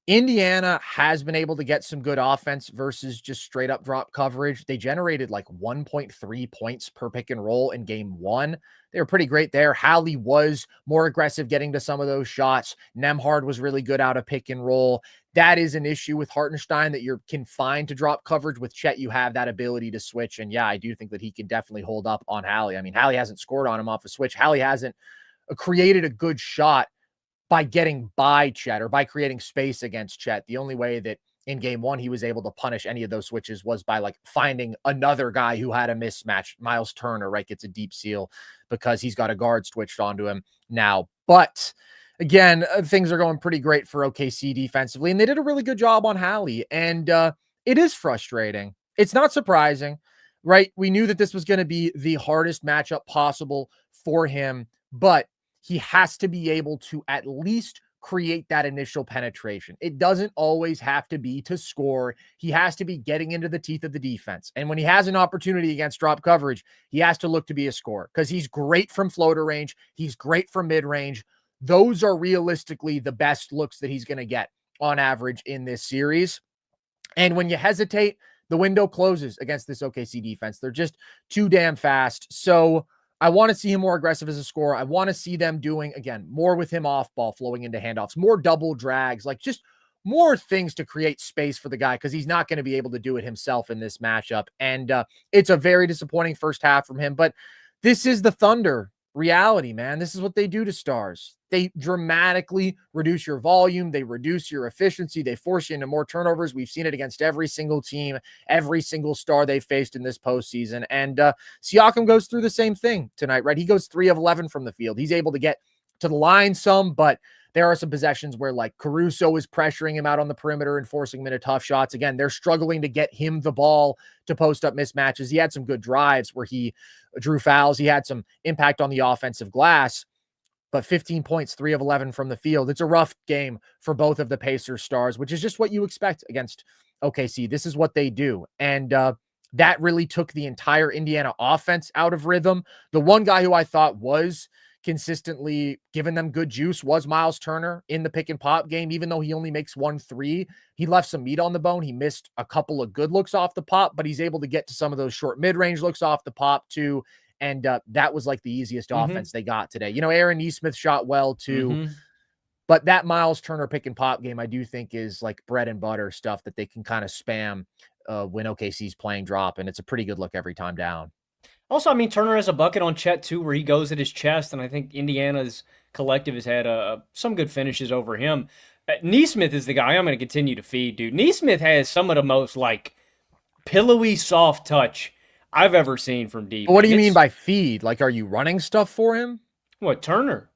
Speaker 1: Indiana has been able to get some good offense versus just straight up drop coverage. They generated like 1.3 points per pick and roll in game 1. They were pretty great there. Hallie was more aggressive getting to some of those shots. Nembhard was really good out of pick and roll. That is an issue with Hartenstein, that you're confined to drop coverage. With Chet, you have that ability to switch. And yeah, I do think that he can definitely hold up on Hallie. I mean, Hallie hasn't scored on him off a switch. Hallie hasn't created a good shot by getting by Chet or by creating space against Chet. The only way that in game one, he was able to punish any of those switches was by like finding another guy who had a mismatch. Miles Turner, right, gets a deep seal because he's got a guard switched onto him now. But again, things are going pretty great for OKC defensively, and they did a really good job on Hallie. And it is frustrating. It's not surprising, right? We knew that this was going to be the hardest matchup possible for him, but he has to be able to at least create that initial penetration. It doesn't always have to be to score. He has to be getting into the teeth of the defense. And when he has an opportunity against drop coverage, he has to look to be a scorer because he's great from floater range. He's great from mid-range. Those are realistically the best looks that he's going to get on average in this series. And when you hesitate, the window closes against this OKC defense. They're just too damn fast. So I want to see him more aggressive as a scorer. I want to see them doing, again, more with him off ball, flowing into handoffs, more double drags, like just more things to create space for the guy because he's not going to be able to do it himself in this matchup. And it's a very disappointing first half from him. But this is the Thunder reality, man. This is what they do to stars. They dramatically reduce your volume. They reduce your efficiency. They force you into more turnovers. We've seen it against every single team, every single star they faced in this postseason. And Siakam goes through the same thing tonight, right? He goes 3 of 11 from the field. He's able to get to the line some, but there are some possessions where like Caruso is pressuring him out on the perimeter and forcing him into tough shots. Again, they're struggling to get him the ball to post up mismatches. He had some good drives where he drew fouls. He had some impact on the offensive glass, but 15 points, 3 of 11 from the field. It's a rough game for both of the Pacers stars, which is just what you expect against OKC. This is what they do. And that really took the entire Indiana offense out of rhythm. The one guy who I thought was consistently giving them good juice was Miles Turner in the pick and pop game. Even though he only makes 1 3, he left some meat on the bone. He missed a couple of good looks off the pop, but he's able to get to some of those short mid-range looks off the pop too. And that was like the easiest offense they got today. You know, Aaron Nesmith shot well too, but that Miles Turner pick and pop game, I do think is like bread and butter stuff that they can kind of spam when OKC's playing drop. And it's a pretty good look every time down.
Speaker 2: Also, I mean, Turner has a bucket on Chet, too, where he goes at his chest, and I think Indiana's collective has had some good finishes over him. Nesmith is the guy I'm going to continue to feed, dude. Nesmith has some of the most, like, pillowy, soft touch I've ever seen from deep.
Speaker 1: What do you mean by feed? Like, are you running stuff for him?
Speaker 2: What, Turner?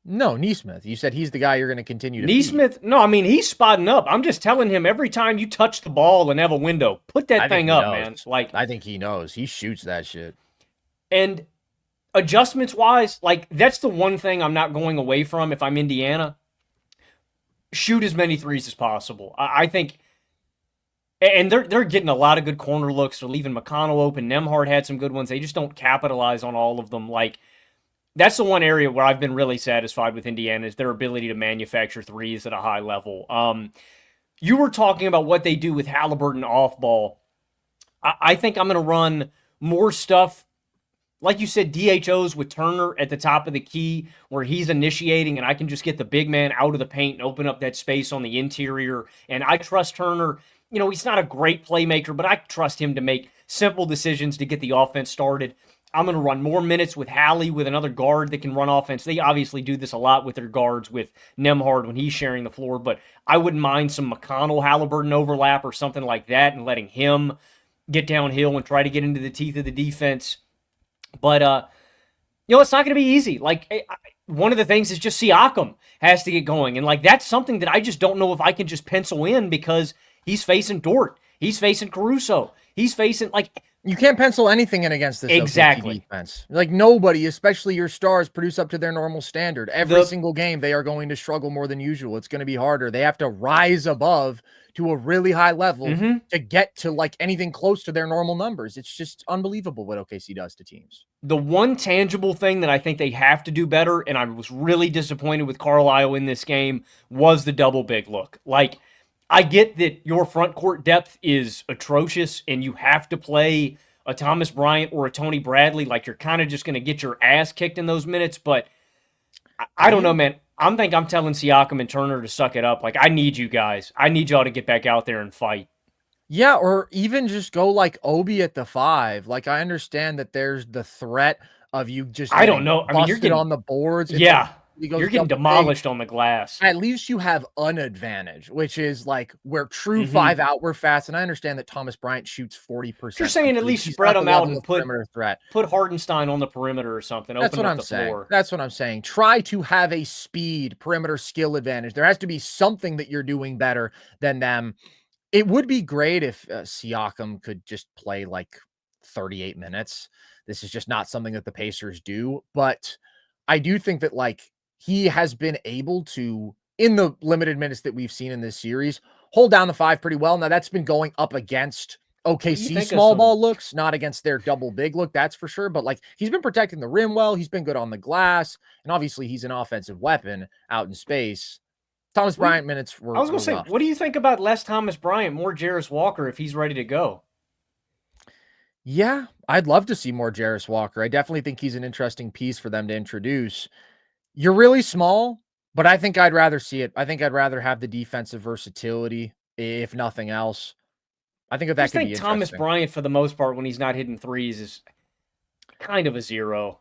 Speaker 1: No, Nesmith. You said he's the guy you're going to continue to
Speaker 2: Nesmith?
Speaker 1: feed.
Speaker 2: No, I mean, he's spotting up. I'm just telling him every time you touch the ball and have a window, put that thing up, man. Like,
Speaker 1: I think he knows. He shoots that shit.
Speaker 2: And adjustments-wise, like, that's the one thing I'm not going away from if I'm Indiana. Shoot as many threes as possible. I think, and they're getting a lot of good corner looks. They're leaving McConnell open. Nembhard had some good ones. They just don't capitalize on all of them. Like, that's the one area where I've been really satisfied with Indiana is their ability to manufacture threes at a high level. You were talking about what they do with Haliburton off ball. I think I'm going to run more stuff. Like you said, DHOs with Turner at the top of the key where he's initiating and I can just get the big man out of the paint and open up that space on the interior. And I trust Turner. You know, he's not a great playmaker, but I trust him to make simple decisions to get the offense started. I'm going to run more minutes with Hallie, with another guard that can run offense. They obviously do this a lot with their guards with Nembhard when he's sharing the floor, but I wouldn't mind some McConnell-Haliburton overlap or something like that and letting him get downhill and try to get into the teeth of the defense. But, you know, it's not going to be easy. Like, one of the things is just Siakam has to get going. And, like, that's something that I just don't know if I can just pencil in because he's facing Dort. He's facing Caruso. He's facing, like...
Speaker 1: You can't pencil anything in against this OKC defense. Like, nobody, especially your stars, produce up to their normal standard. Every single game, they are going to struggle more than usual. It's going to be harder. They have to rise above to a really high level to get to, like, anything close to their normal numbers. It's just unbelievable what OKC does to teams.
Speaker 2: The one tangible thing that I think they have to do better, and I was really disappointed with Carlisle in this game, was the double big look. Like, I get that your front court depth is atrocious and you have to play a Thomas Bryant or a Tony Bradley. Like, you're kind of just going to get your ass kicked in those minutes. But I don't know, man. I'm telling Siakam and Turner to suck it up. Like, I need you guys. I need y'all to get back out there and fight.
Speaker 1: Yeah, or even just go like Obi at the 5. Like, I understand that there's the threat of you just
Speaker 2: I don't know. I mean, you're getting
Speaker 1: on the boards. It's
Speaker 2: yeah.
Speaker 1: he goes
Speaker 2: You're getting
Speaker 1: double big.
Speaker 2: demolished on the glass.
Speaker 1: At least you have an advantage, which is like we're true
Speaker 2: Mhm.
Speaker 1: 5 out, we're fast, and I understand that Thomas Bryant shoots 40%.
Speaker 2: You're saying at least
Speaker 1: He's
Speaker 2: spread
Speaker 1: not the
Speaker 2: them out
Speaker 1: level
Speaker 2: and
Speaker 1: of perimeter threat.
Speaker 2: put Hardenstein on the perimeter or something.
Speaker 1: That's
Speaker 2: Open
Speaker 1: what
Speaker 2: up
Speaker 1: I'm
Speaker 2: the
Speaker 1: saying.
Speaker 2: floor.
Speaker 1: That's what I'm saying. Try to have a speed perimeter skill advantage. There has to be something that you're doing better than them. It would be great if Siakam could just play like 38 minutes. This is just not something that the Pacers do, but I do think that like he has been able to, in the limited minutes that we've seen in this series, hold down the 5 pretty well. Now that's been going up against OKC small ball looks, not against their double big look, that's for sure. But like he's been protecting the rim well, he's been good on the glass, and obviously he's an offensive weapon out in space. Thomas Bryant minutes were.
Speaker 2: I was going to say,
Speaker 1: rough.
Speaker 2: what do you think about less Thomas Bryant, more Jarris Walker if he's ready to go?
Speaker 1: Yeah, I'd love to see more Jarris Walker. I definitely think he's an interesting piece for them to introduce. You're really small, but I think I'd rather see it. I think I'd rather have the defensive versatility, if nothing else. I think that could be interesting.
Speaker 2: Thomas Bryant, for the most part, when he's not hitting threes, is kind of a zero.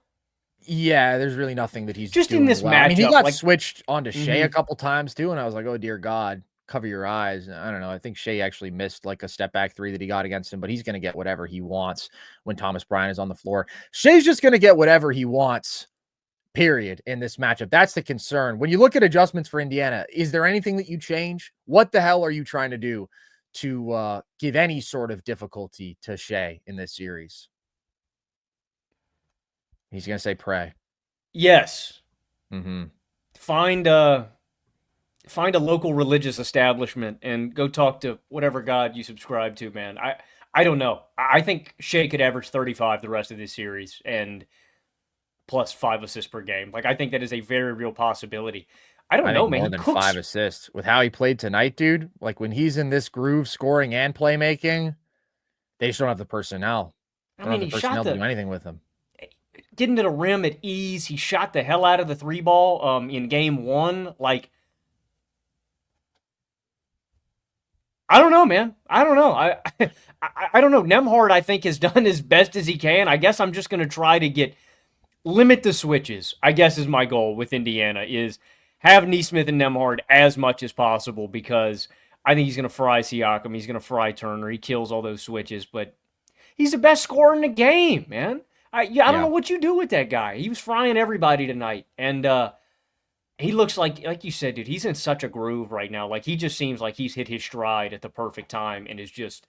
Speaker 1: Yeah, there's really nothing that he's
Speaker 2: just
Speaker 1: doing
Speaker 2: in this
Speaker 1: well.
Speaker 2: matchup.
Speaker 1: I mean, he got switched onto Shai a
Speaker 2: Mm-hmm.
Speaker 1: couple times too, and I was like, oh dear God, cover your eyes. I don't know. I think Shai actually missed like a step back 3 that he got against him, but he's going to get whatever he wants when Thomas Bryant is on the floor. Shai's just going to get whatever he wants, period, in this matchup. That's the concern. When you look at adjustments for Indiana, is there anything that you change? What the hell are you trying to do to give any sort of difficulty to Shai in this series? He's going to say pray.
Speaker 2: Yes.
Speaker 1: Mm-hmm.
Speaker 2: Find a local religious establishment and go talk to whatever God you subscribe to, man. I don't know. I think Shai could average 35 the rest of this series and plus 5 assists per game. Like, I think that is a very real possibility. I don't know, man.
Speaker 1: More than 5 assists with how he played tonight, dude. Like when he's in this groove, scoring and playmaking, they just don't have the personnel. They don't have the personnel to do anything with him.
Speaker 2: Getting to the rim at ease. He shot the hell out of the 3-ball in game 1. Like, I don't know, man. I don't know. I don't know. Nembhard, I think, has done as best as he can. I guess I'm just going to try to limit the switches, I guess, is my goal with Indiana, is have Nesmith and Nembhard as much as possible, because I think he's going to fry Siakam. He's going to fry Turner. He kills all those switches, but he's the best scorer in the game, man. I don't know what you do with that guy. He was frying everybody tonight, and he looks like you said, dude, he's in such a groove right now. Like, he just seems like he's hit his stride at the perfect time and is just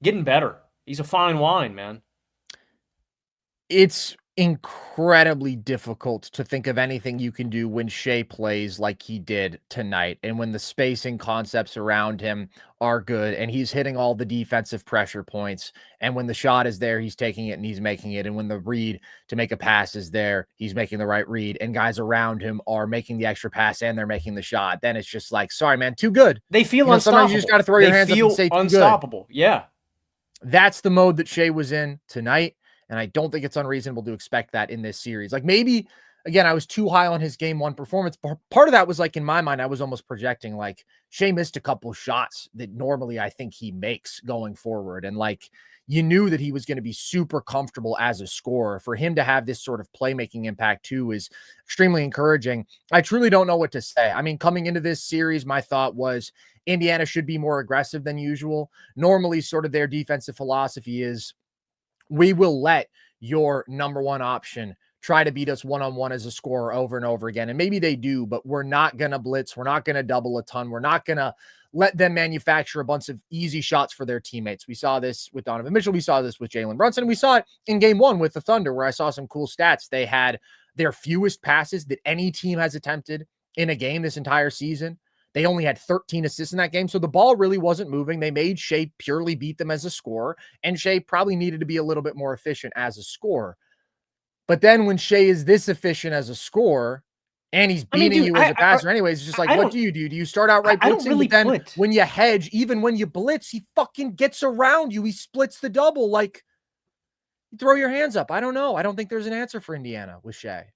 Speaker 2: getting better. He's a fine wine, man.
Speaker 1: It's incredibly difficult to think of anything you can do when Shai plays like he did tonight, and when the spacing concepts around him are good and he's hitting all the defensive pressure points, and when the shot is there, he's taking it and he's making it, and when the read to make a pass is there, he's making the right read, and guys around him are making the extra pass and they're making the shot. Then it's just like, sorry, man, too good.
Speaker 2: They feel unstoppable.
Speaker 1: Sometimes you just got to throw your hands up and say,
Speaker 2: unstoppable.
Speaker 1: Too good.
Speaker 2: Yeah.
Speaker 1: That's the mode that Shai was in tonight. And I don't think it's unreasonable to expect that in this series. Like, maybe, again, I was too high on his game 1 performance. Part of that was like, in my mind, I was almost projecting like Shai missed a couple shots that normally I think he makes going forward. And like, you knew that he was going to be super comfortable as a scorer. For him to have this sort of playmaking impact too is extremely encouraging. I truly don't know what to say. I mean, coming into this series, my thought was Indiana should be more aggressive than usual. Normally, sort of their defensive philosophy is, we will let your number 1 option try to beat us one-on-one as a scorer over and over again. And maybe they do, but we're not going to blitz. We're not going to double a ton. We're not going to let them manufacture a bunch of easy shots for their teammates. We saw this with Donovan Mitchell. We saw this with Jalen Brunson. We saw it in game 1 with the Thunder, where I saw some cool stats. They had their fewest passes that any team has attempted in a game this entire season. They only had 13 assists in that game, so the ball really wasn't moving. They made Shai purely beat them as a scorer, and Shai probably needed to be a little bit more efficient as a scorer. But then when Shai is this efficient as a scorer, and he's beating you as a passer anyways, it's just like, what do? Do you start out right blitzing?
Speaker 2: Really,
Speaker 1: but then
Speaker 2: blitz.
Speaker 1: When you hedge, even when you blitz, he fucking gets around you. He splits the double. Like, you throw your hands up. I don't know. I don't think there's an answer for Indiana with Shai.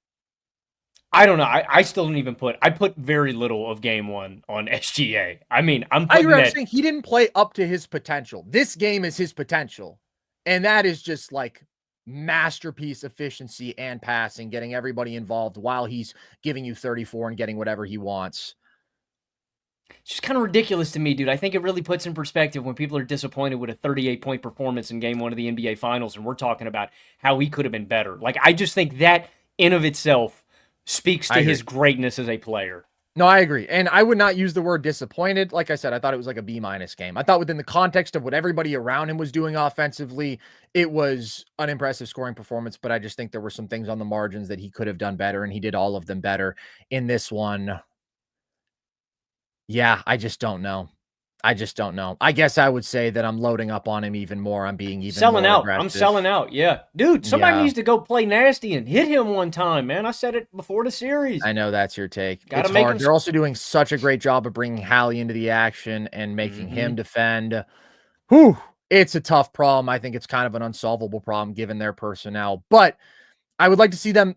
Speaker 2: I don't know. I still don't even I put very little of game 1 on SGA. I mean, I'm
Speaker 1: saying he didn't play up to his potential. This game is his potential. And that is just like masterpiece efficiency and passing, getting everybody involved while he's giving you 34 and getting whatever he wants.
Speaker 2: It's just kind of ridiculous to me, dude. I think it really puts in perspective when people are disappointed with a 38-point performance in game one of the NBA Finals, and we're talking about how he could have been better. Like, I just think that in of itself speaks to his greatness as a player.
Speaker 1: No, I agree. And I would not use the word disappointed. Like I said, I thought it was like a B- game. I thought within the context of what everybody around him was doing offensively, it was an impressive scoring performance, but I just think there were some things on the margins that he could have done better, and he did all of them better in this one. Yeah, I just don't know. I guess I would say that I'm loading up on him even more. I'm being even
Speaker 2: selling
Speaker 1: more
Speaker 2: out.
Speaker 1: aggressive.
Speaker 2: I'm selling out. Yeah. Dude, somebody needs to go play nasty and hit him one time, man. I said it before the series.
Speaker 1: I know that's your take.
Speaker 2: Gotta
Speaker 1: it's hard. They're also doing such a great job of bringing Hallie into the action and making him defend. Whew. It's a tough problem. I think it's kind of an unsolvable problem given their personnel. But I would like to see them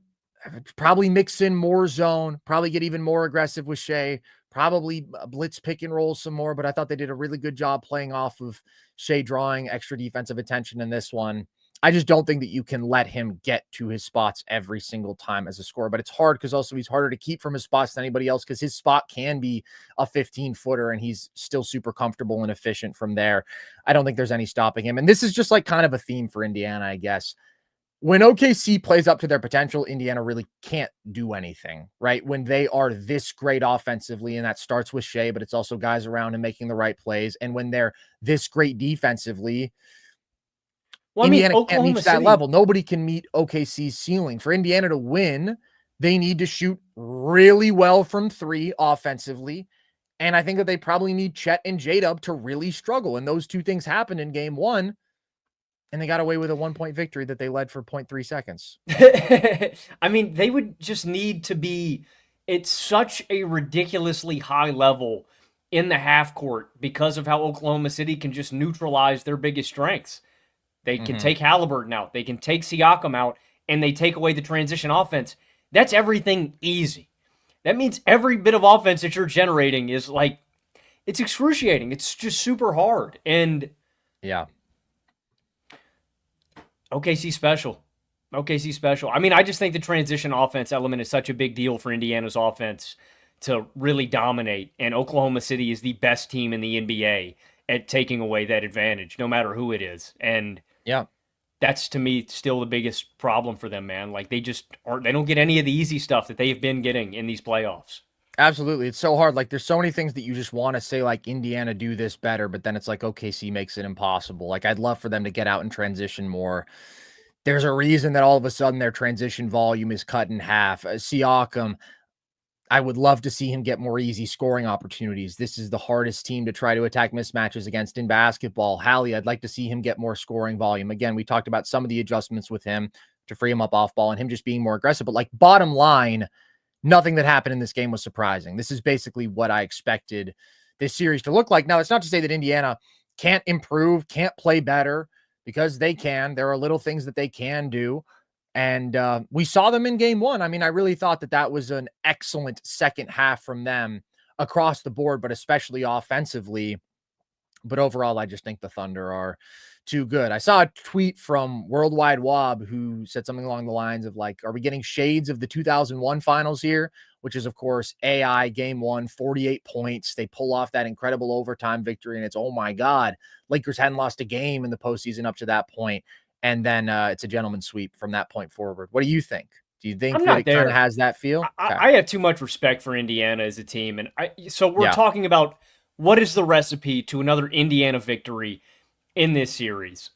Speaker 1: probably mix in more zone, probably get even more aggressive with Shai, probably blitz pick and roll some more, but I thought they did a really good job playing off of Shai drawing extra defensive attention in this one. I just don't think that you can let him get to his spots every single time as a scorer, but it's hard because also he's harder to keep from his spots than anybody else because his spot can be a 15-footer and he's still super comfortable and efficient from there. I don't think there's any stopping him. And this is just like kind of a theme for Indiana, I guess. When OKC plays up to their potential, Indiana really can't do anything, right? When they are this great offensively, and that starts with Shai, but it's also guys around him making the right plays. And when they're this great defensively, Indiana can't meet that level. Nobody can meet OKC's ceiling. For Indiana to win, they need to shoot really well from three offensively. And I think that they probably need Chet and JDub to really struggle. And those two things happened in game one. And they got away with a 1-point victory that they led for 0.3 seconds.
Speaker 2: I mean, they would just need to be at such a ridiculously high level in the half court because of how Oklahoma City can just neutralize their biggest strengths. They can take Haliburton out. They can take Siakam out, and they take away the transition offense. That's everything easy. That means every bit of offense that you're generating is like, it's excruciating. It's just super hard. And
Speaker 1: yeah.
Speaker 2: OKC special. I mean, I just think the transition offense element is such a big deal for Indiana's offense to really dominate. And Oklahoma City is the best team in the NBA at taking away that advantage, no matter who it is. And
Speaker 1: yeah,
Speaker 2: that's to me still the biggest problem for them, man. Like they don't get any of the easy stuff that they've been getting in these playoffs.
Speaker 1: Absolutely. It's so hard. Like there's so many things that you just want to say, like Indiana do this better, but then it's like OKC makes it impossible. Like I'd love for them to get out and transition more. There's a reason that all of a sudden their transition volume is cut in half. Siakam, I would love to see him get more easy scoring opportunities. This is the hardest team to try to attack mismatches against in basketball. Hallie, I'd like to see him get more scoring volume. Again, we talked about some of the adjustments with him to free him up off ball and him just being more aggressive. But like bottom line, nothing that happened in this game was surprising. This is basically what I expected this series to look like. Now, it's not to say that Indiana can't improve, can't play better, because they can. There are little things that they can do. And we saw them in game one. I mean, I really thought that that was an excellent second half from them across the board, but especially offensively. But overall, I just think the Thunder are too good. I saw a tweet from Worldwide Wob who said something along the lines of like, are we getting shades of the 2001 finals here? Which is, of course, AI game one, 48 points. They pull off that incredible overtime victory. And it's, oh my God, Lakers hadn't lost a game in the postseason up to that point. And then it's a gentleman's sweep from that point forward. What do you think? Do you think that it kind of has that feel?
Speaker 2: I have too much respect for Indiana as a team. And so we're talking about what is the recipe to another Indiana victory in this series.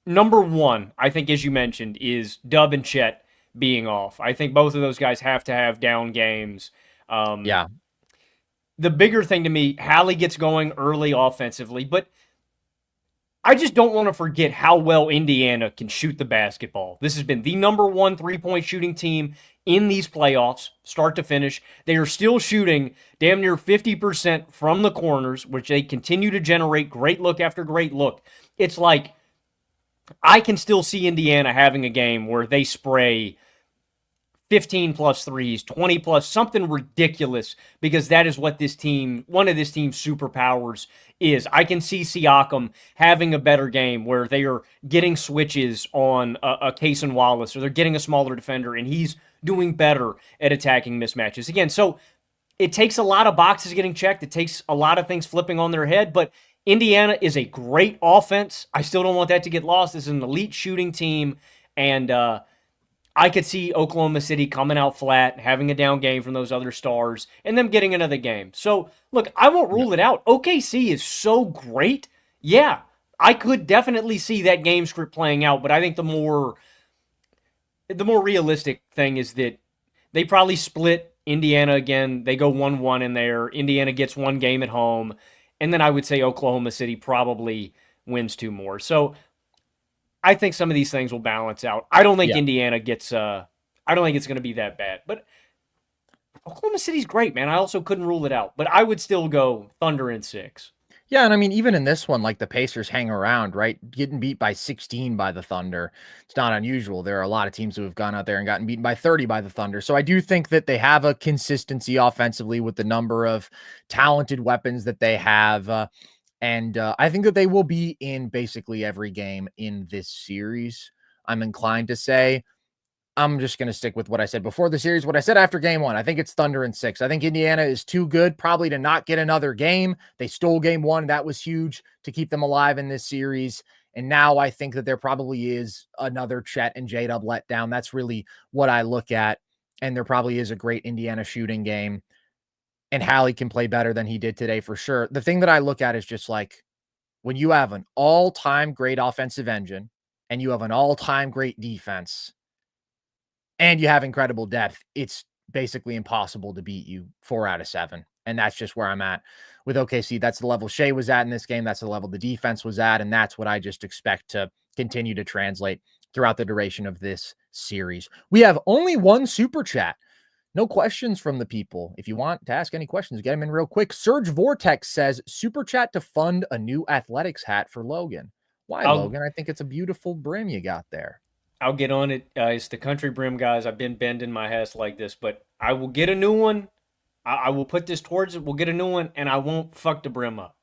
Speaker 2: Number one, I think, as you mentioned, is Dub and Chet being off. I think both of those guys have to have down games. The bigger thing to me, Hallie gets going early offensively, but I just don't want to forget how well Indiana can shoot the basketball. This has been the number one three-point shooting team in these playoffs, start to finish. They are still shooting damn near 50% from the corners, which they continue to generate great look after great look. It's like I can still see Indiana having a game where they spray 15 plus threes, 20 plus, something ridiculous, because that is what this team, one of this team's superpowers is. I can see Siakam having a better game where they are getting switches on a Case and Wallace, or they're getting a smaller defender, and he's doing better at attacking mismatches. Again, so it takes a lot of boxes getting checked. It takes a lot of things flipping on their head, but Indiana is a great offense. I still don't want that to get lost. This is an elite shooting team, and I could see Oklahoma City coming out flat, having a down game from those other stars, and them getting another game. So, look, I won't rule it out. OKC is so great. Yeah, I could definitely see that game script playing out, but I think the more realistic thing is that they probably split Indiana again. They go 1-1 in there. Indiana gets one game at home, and then I would say Oklahoma City probably wins 2 more. So I think some of these things will balance out. I don't think Indiana gets I don't think it's going to be that bad. But Oklahoma City's great, man. I also couldn't rule it out. But I would still go Thunder in 6.
Speaker 1: Yeah, and I mean, even in this one, like the Pacers hang around, right? Getting beat by 16 by the Thunder. It's not unusual. There are a lot of teams who have gone out there and gotten beaten by 30 by the Thunder. So I do think that they have a consistency offensively with the number of talented weapons that they have. And I think that they will be in basically every game in this series. I'm inclined to say. I'm just going to stick with what I said before the series, what I said after game 1. I think it's Thunder in 6. I think Indiana is too good probably to not get another game. They stole game 1. That was huge to keep them alive in this series. And now I think that there probably is another Chet and JDub letdown. That's really what I look at. And there probably is a great Indiana shooting game. And Hallie can play better than he did today for sure. The thing that I look at is just like when you have an all-time great offensive engine and you have an all-time great defense and you have incredible depth, it's basically impossible to beat you 4 out of 7. And that's just where I'm at with OKC. That's the level Shai was at in this game. That's the level the defense was at. And that's what I just expect to continue to translate throughout the duration of this series. We have only one super chat. No questions from the people. If you want to ask any questions, get them in real quick. Surge Vortex says, super chat to fund a new athletics hat for Logan. Why, Logan? I think it's a beautiful brim you got there.
Speaker 2: I'll get on it. It's the country brim, guys. I've been bending my hats like this, but I will get a new one. I will put this towards it. We'll get a new one, and I won't fuck the brim up.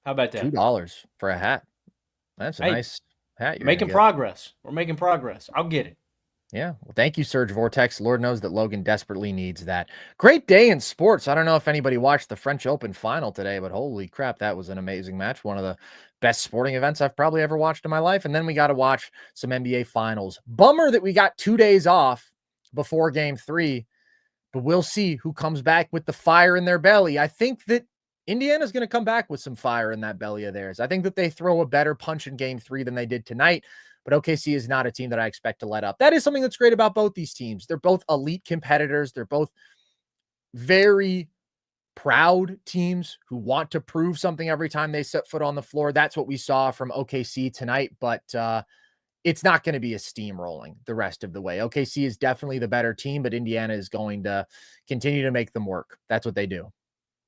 Speaker 2: How about that?
Speaker 1: $2 for a hat. That's a nice hat. You're
Speaker 2: making progress. We're making progress. I'll get it.
Speaker 1: Yeah. Well, thank you, Surge Vortex. Lord knows that Logan desperately needs that. Great day in sports. I don't know if anybody watched the French Open final today, but holy crap, that was an amazing match. One of the best sporting events I've probably ever watched in my life. And then we got to watch some NBA finals. Bummer that we got 2 days off before game 3, but we'll see who comes back with the fire in their belly. I think that Indiana's going to come back with some fire in that belly of theirs. I think that they throw a better punch in game 3 than they did tonight. But OKC is not a team that I expect to let up. That is something that's great about both these teams. They're both elite competitors. They're both very proud teams who want to prove something every time they set foot on the floor. That's what we saw from OKC tonight, but it's not going to be a steamrolling the rest of the way. OKC is definitely the better team, but Indiana is going to continue to make them work. That's what they do.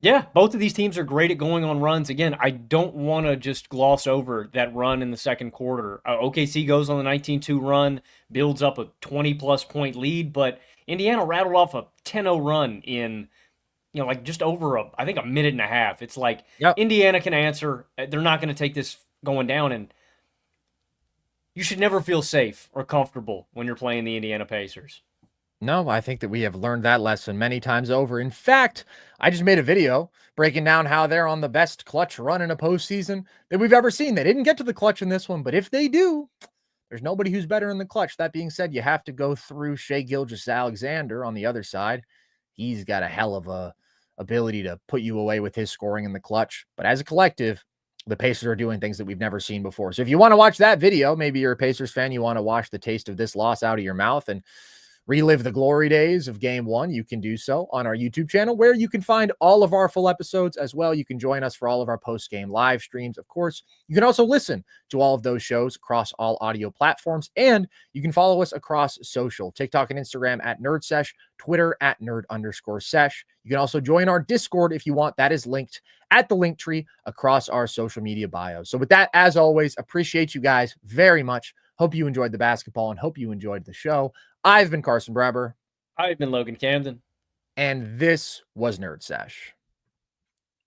Speaker 2: Yeah, both of these teams are great at going on runs. Again, I don't want to just gloss over that run in the second quarter. OKC goes on the 19-2 run, builds up a 20-plus point lead, but Indiana rattled off a 10-0 run in, like just over I think a minute and a half. It's like Indiana can answer. They're not going to take this going down, and you should never feel safe or comfortable when you're playing the Indiana Pacers.
Speaker 1: No, I think that we have learned that lesson many times over. In fact, I just made a video breaking down how they're on the best clutch run in a postseason that we've ever seen. They didn't get to the clutch in this one, but if they do, there's nobody who's better in the clutch. That being said, you have to go through Shai Gilgeous-Alexander on the other side. He's got a hell of a ability to put you away with his scoring in the clutch. But as a collective, the Pacers are doing things that we've never seen before. So if you want to watch that video, maybe you're a Pacers fan, you want to wash the taste of this loss out of your mouth and relive the glory days of game 1, you can do so on our YouTube channel, where you can find all of our full episodes as well. You can join us for all of our post-game live streams. Of course, you can also listen to all of those shows across all audio platforms, and you can follow us across social, TikTok and Instagram at NerdSesh, Twitter at @nerd_sesh. You can also join our Discord if you want. That is linked at the link tree across our social media bios. So with that, as always, appreciate you guys very much. Hope you enjoyed the basketball and hope you enjoyed the show. I've been Carson Breber.
Speaker 2: I've been Logan Camden.
Speaker 1: And this was Nerd Sesh.